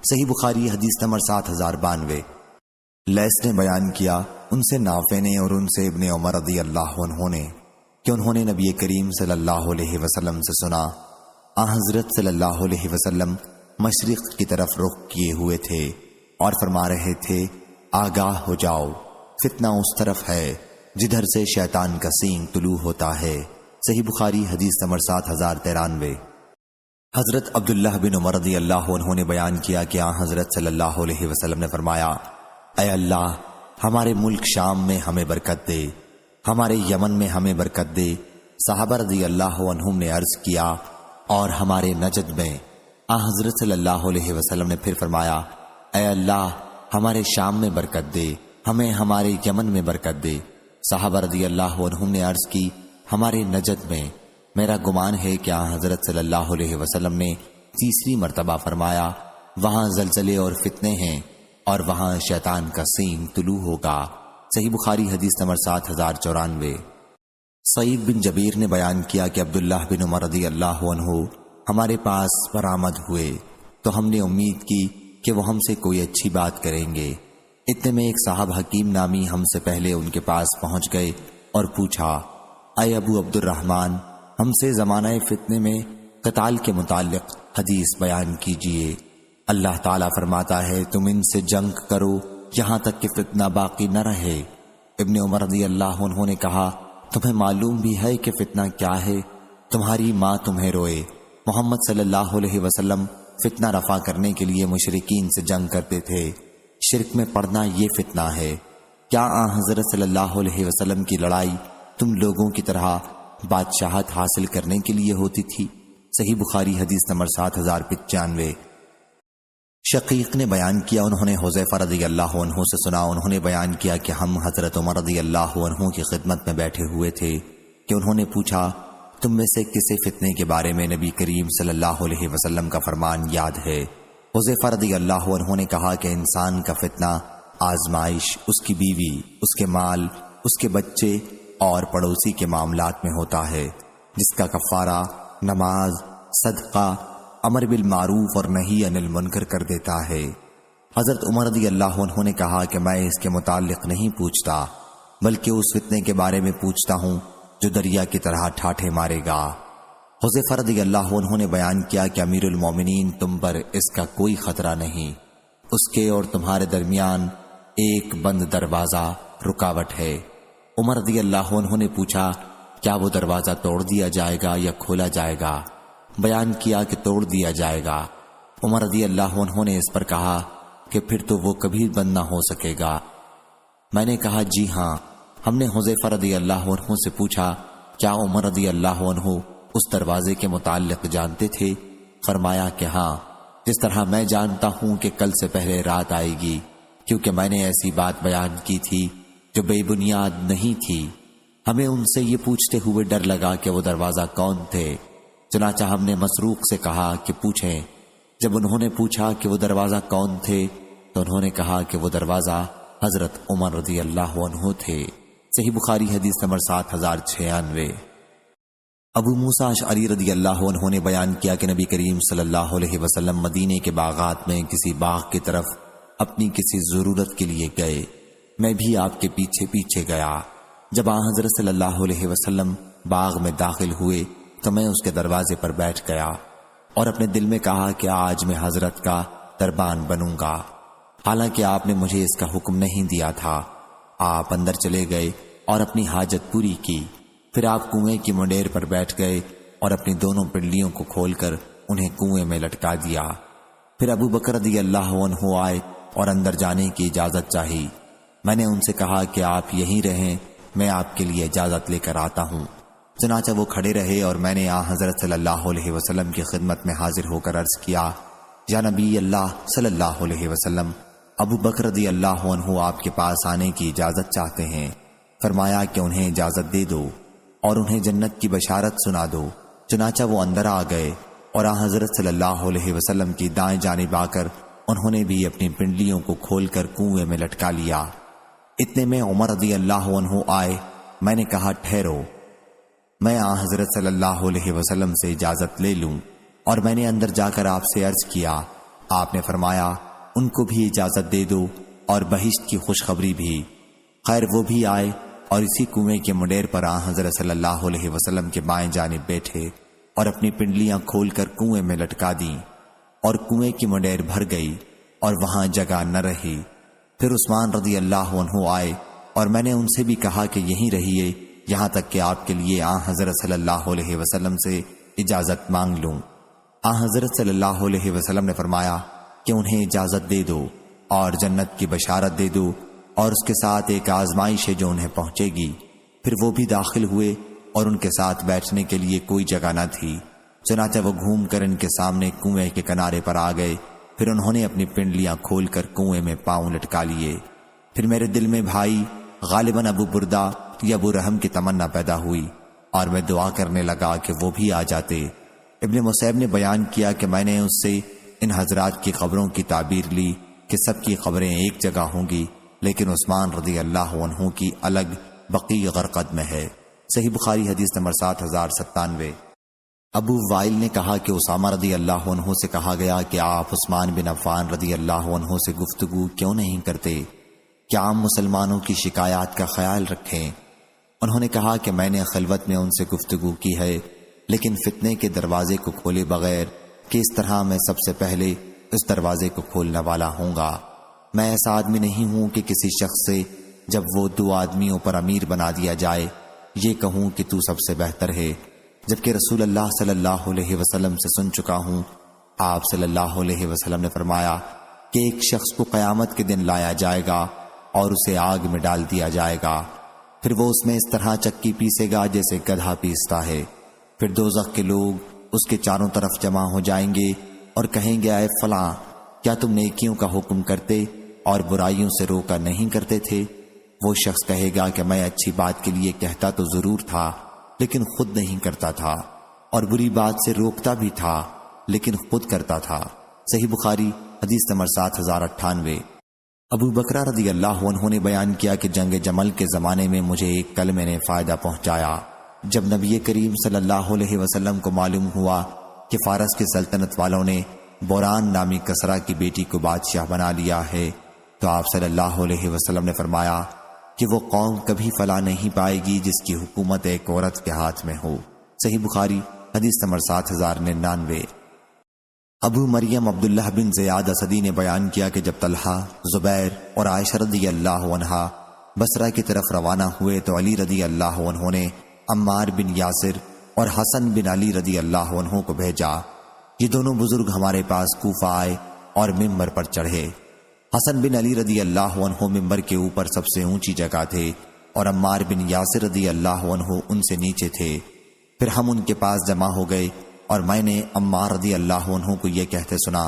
صحیح بخاری حدیث نمبر 7092۔ لیث نے بیان کیا ان سے نافع نے اور ان سے ابن عمر رضی اللہ عنہ نے کہ انہوں نے نبی کریم صلی اللہ علیہ وسلم سے سنا، حضرت صلی اللہ علیہ وسلم مشرق کی طرف رخ کیے ہوئے تھے اور فرما رہے تھے، آگاہ ہو جاؤ، فتنہ اس طرف ہے جدھر سے شیطان کا سینگ طلوع ہوتا ہے۔ صحیح بخاری حدیث نمبر 7093۔ حضرت عبداللہ بن عمر رضی اللہ عنہ نے بیان کیا کہ حضرت صلی اللہ علیہ وسلم نے فرمایا، اے اللہ ہمارے ملک شام میں ہمیں برکت دے، ہمارے یمن میں ہمیں برکت دے۔ صحابہ رضی اللہ عنہم نے عرض کیا، اور ہمارے نجد میں؟ حضرت صلی اللہ علیہ وسلم نے پھر فرمایا، اے اللہ ہمارے شام میں برکت دے، ہمیں ہمارے یمن میں برکت دے۔ صحابہ رضی اللہ عنہم نے عرض کی، ہمارے نجد میں؟ میرا گمان ہے کہ حضرت صلی اللہ علیہ وسلم نے تیسری مرتبہ فرمایا، وہاں زلزلے اور فتنے ہیں اور وہاں شیطان کا سینگ طلوع ہوگا۔ صحیح بخاری حدیث نمبر 7094۔ سعید بن جبیر نے بیان کیا کہ عبداللہ بن عمر رضی اللہ عنہ ہمارے پاس برآمد ہوئے تو ہم نے امید کی کہ وہ ہم سے کوئی اچھی بات کریں گے۔ اتنے میں ایک صاحب حکیم نامی ہم سے پہلے ان کے پاس پہنچ گئے اور پوچھا، اے ابو عبد الرحمن، ہم سے زمانہ فتنے میں قتال کے متعلق حدیث بیان کیجئے۔ اللہ تعالیٰ فرماتا ہے، تم ان سے جنگ کرو یہاں تک کہ فتنہ باقی نہ رہے۔ ابن عمر رضی اللہ عنہ نے کہا، تمہیں معلوم بھی ہے کہ فتنہ کیا ہے؟ تمہاری ماں تمہیں روئے۔ محمد صلی اللہ علیہ وسلم فتنہ رفع کرنے کے لیے مشرکین سے جنگ کرتے تھے، شرک میں پڑنا یہ فتنہ ہے۔ کیا حضرت صلی اللہ علیہ وسلم کی لڑائی تم لوگوں کی طرح بادشاہت حاصل کرنے کے لیے ہوتی تھی؟ صحیح بخاری حدیث نمبر 7095۔ شقیق نے بیان کیا انہوں نے حذیفہ رضی اللہ عنہ سے سنا، انہوں نے بیان کیا کہ ہم حضرت عمر رضی اللہ عنہ کی خدمت میں بیٹھے ہوئے تھے کہ انہوں نے پوچھا، تم میں سے کسی فتنے کے بارے میں نبی کریم صلی اللہ علیہ وسلم کا فرمان یاد ہے؟ حذیفہ رضی اللہ عنہ نے کہا کہ انسان کا فتنہ آزمائش اس کی بیوی، اس کے مال، اس کے بچے اور پڑوسی کے معاملات میں ہوتا ہے، جس کا کفارہ نماز، صدقہ، امر بالمعروف اور نہی عن المنکر کر دیتا ہے۔ حضرت عمر رضی اللہ عنہ نے کہا کہ میں اس کے متعلق نہیں پوچھتا، بلکہ اس فتنے کے بارے میں پوچھتا ہوں جو دریا کی طرح ٹھاٹھے مارے گا۔ حذیفہ رضی اللہ عنہ نے بیان کیا کہ امیر المومنین تم پر اس کا کوئی خطرہ نہیں، اس کے اور تمہارے درمیان ایک بند دروازہ رکاوٹ ہے۔ عمر رضی اللہ عنہ نے پوچھا، کیا وہ دروازہ توڑ دیا جائے گا یا کھولا جائے گا؟ بیان کیا کہ توڑ دیا جائے گا۔ عمر رضی اللہ عنہ نے اس پر کہا کہ پھر تو وہ کبھی بند نہ ہو سکے گا۔ میں نے کہا، جی ہاں۔ ہم نے حذیفہ رضی اللہ عنہ سے پوچھا، کیا عمر رضی اللہ عنہ اس دروازے کے متعلق جانتے تھے؟ فرمایا کہ ہاں، جس طرح میں جانتا ہوں کہ کل سے پہلے رات آئے گی، کیونکہ میں نے ایسی بات بیان کی تھی جو بے بنیاد نہیں تھی۔ ہمیں ان سے یہ پوچھتے ہوئے ڈر لگا کہ وہ دروازہ کون تھے، چنانچہ ہم نے مسروق سے کہا کہ پوچھیں۔ جب انہوں نے پوچھا کہ وہ دروازہ کون تھے تو انہوں نے کہا کہ وہ دروازہ حضرت عمر رضی اللہ عنہ تھے۔ صحیح بخاری حدیث نمبر 7096۔ ابو موسیٰ اشعری رضی اللہ عنہ نے بیان کیا کہ نبی کریم صلی اللہ علیہ وسلم مدینے کے باغات میں کسی باغ کی طرف اپنی کسی ضرورت کے لیے گئے، میں بھی آپ کے پیچھے پیچھے گیا۔ جب حضرت صلی اللہ علیہ وسلم باغ میں داخل ہوئے تو میں اس کے دروازے پر بیٹھ گیا اور اپنے دل میں کہا کہ آج میں حضرت کا دربان بنوں گا، حالانکہ آپ نے مجھے اس کا حکم نہیں دیا تھا۔ آپ اندر چلے گئے اور اپنی حاجت پوری کی، پھر آپ کنویں کی منڈیر پر بیٹھ گئے اور اپنی دونوں پنڈلیوں کو کھول کر انہیں کنویں میں لٹکا دیا۔ پھر ابو بکر رضی اللہ عنہ آئے اور اندر جانے کی اجازت چاہی۔ میں نے ان سے کہا کہ آپ یہیں رہیں، میں آپ کے لیے اجازت لے کر آتا ہوں۔ چنانچہ وہ کھڑے رہے اور میں نے حضرت صلی اللہ علیہ وسلم کی خدمت میں حاضر ہو کر عرض کیا، یا نبی اللہ صلی اللہ علیہ وسلم، ابو بکر رضی اللہ عنہ آپ کے پاس آنے کی اجازت چاہتے ہیں۔ فرمایا کہ انہیں اجازت دے دو اور انہیں جنت کی بشارت سنا دو۔ چنانچہ وہ اندر آ گئے اور آن حضرت صلی اللہ علیہ وسلم کی دائیں جانب آ کر انہوں نے بھی اپنی پنڈلیوں کو کھول کر کنویں میں لٹکا لیا۔ اتنے میں عمر رضی اللہ عنہ آئے۔ میں نے کہا ٹھہرو، میں آن حضرت صلی اللہ علیہ وسلم سے اجازت لے لوں، اور میں نے اندر جا کر آپ سے عرض کیا۔ آپ نے فرمایا ان کو بھی اجازت دے دو اور بہشت کی خوشخبری بھی۔ خیر وہ بھی آئے اور اسی کنویں کے منڈیر پر آن حضرت صلی اللہ علیہ وسلم کے بائیں جانب بیٹھے اور اپنی پنڈلیاں کھول کر کنویں میں لٹکا دیں، اور کنویں کی منڈیر بھر گئی اور وہاں جگہ نہ رہی۔ پھر عثمان رضی اللہ عنہ آئے اور میں نے ان سے بھی کہا کہ یہیں رہیے یہاں تک کہ آپ کے لیے آن حضرت صلی اللہ علیہ وسلم سے اجازت مانگ لوں۔ آن حضرت صلی اللہ علیہ وسلم نے فرمایا کہ انہیں اجازت دے دو اور جنت کی بشارت دے دو، اور اس کے ساتھ ایک آزمائش ہے جو انہیں پہنچے گی۔ پھر وہ بھی داخل ہوئے اور ان کے ساتھ بیٹھنے کے لیے کوئی جگہ نہ تھی، چنانچہ وہ گھوم کر ان کے سامنے کنویں کے کنارے پر آ گئے۔ پھر انہوں نے اپنی پنڈلیاں کھول کر کنویں میں پاؤں لٹکا لیے۔ پھر میرے دل میں بھائی غالباً ابو بردہ یا ابو رحم کی تمنا پیدا ہوئی، اور میں دعا کرنے لگا کہ وہ بھی آ جاتے۔ ابن مصیب نے بیان کیا کہ میں نے اس سے ان حضرات کی قبروں کی تعبیر لی کہ سب کی قبریں ایک جگہ ہوں گی، لیکن عثمان رضی اللہ عنہ کی الگ بقیع غرقد میں ہے۔ صحیح بخاری حدیث نمبر 7097۔ ابو وائل نے کہا کہ اسامہ رضی اللہ عنہ سے کہا گیا کہ آپ عثمان بن عفان رضی اللہ عنہ سے گفتگو کیوں نہیں کرتے کہ عام مسلمانوں کی شکایات کا خیال رکھیں۔ انہوں نے کہا کہ میں نے خلوت میں ان سے گفتگو کی ہے، لیکن فتنے کے دروازے کو کھولے بغیر کہ اس طرح میں سب سے پہلے اس دروازے کو کھولنے والا ہوں گا۔ میں ایسا آدمی نہیں ہوں کہ کسی شخص سے جب وہ 2 آدمیوں پر امیر بنا دیا جائے یہ کہوں کہ تو سب سے بہتر ہے، جبکہ رسول اللہ صلی اللہ علیہ وسلم سے سن چکا ہوں۔ آپ صلی اللہ علیہ وسلم نے فرمایا کہ ایک شخص کو قیامت کے دن لایا جائے گا اور اسے آگ میں ڈال دیا جائے گا، پھر وہ اس میں اس طرح چکی پیسے گا جیسے گدھا پیستا ہے۔ پھر دوزخ کے لوگ اس کے چاروں طرف جمع ہو جائیں گے اور کہیں گے اے فلاں، کیا تم نیکیوں کا حکم کرتے اور برائیوں سے روکا نہیں کرتے تھے؟ وہ شخص کہے گا کہ میں اچھی بات کے لیے کہتا تو ضرور تھا لیکن خود نہیں کرتا تھا، اور بری بات سے روکتا بھی تھا لیکن خود کرتا تھا۔ صحیح بخاری حدیث نمبر 7098۔ ابو بکرہ رضی اللہ عنہ نے بیان کیا کہ جنگ جمل کے زمانے میں مجھے ایک کلمے نے فائدہ پہنچایا۔ جب نبی کریم صلی اللہ علیہ وسلم کو معلوم ہوا کہ فارس کی سلطنت والوں نے بوران نامی کسرا کی بیٹی کو بادشاہ بنا لیا ہے، تو آپ صلی اللہ علیہ وسلم نے فرمایا کہ وہ قوم کبھی فلاح نہیں پائے گی جس کی حکومت ایک عورت کے ہاتھ میں ہو۔ صحیح بخاری حدیث نمبر 7099۔ ابو مریم عبداللہ بن زیاد اسدی نے بیان کیا کہ جب طلحہ، زبیر اور عائشہ رضی اللہ عنہا بصرہ کی طرف روانہ ہوئے تو علی رضی اللہ عنہ نے عمار بن یاسر اور حسن بن علی رضی اللہ عنہ کو بھیجا۔ یہ دونوں بزرگ ہمارے پاس کوفہ آئے اور ممبر پر چڑھے۔ حسن بن علی رضی اللہ عنہ ممبر کے اوپر سب سے اونچی جگہ تھے اور عمار بن یاسر رضی اللہ عنہ ان سے نیچے تھے۔ پھر ہم ان کے پاس جمع ہو گئے اور میں نے عمار رضی اللہ عنہ کو یہ کہتے سنا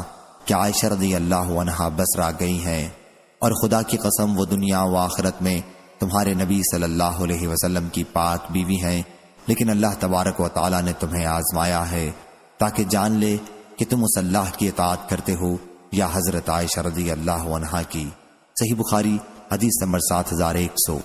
کہ عائشہ رضی اللہ عنہا بصرہ گئی ہیں، اور خدا کی قسم وہ دنیا و آخرت میں تمہارے نبی صلی اللہ علیہ وسلم کی پاک بیوی ہیں، لیکن اللہ تبارک و تعالی نے تمہیں آزمایا ہے تاکہ جان لے کہ تم اس اللہ کی اطاعت کرتے ہو یا حضرت عائشہ رضی اللہ عنہا کی۔ صحیح بخاری حدیث نمبر 7100۔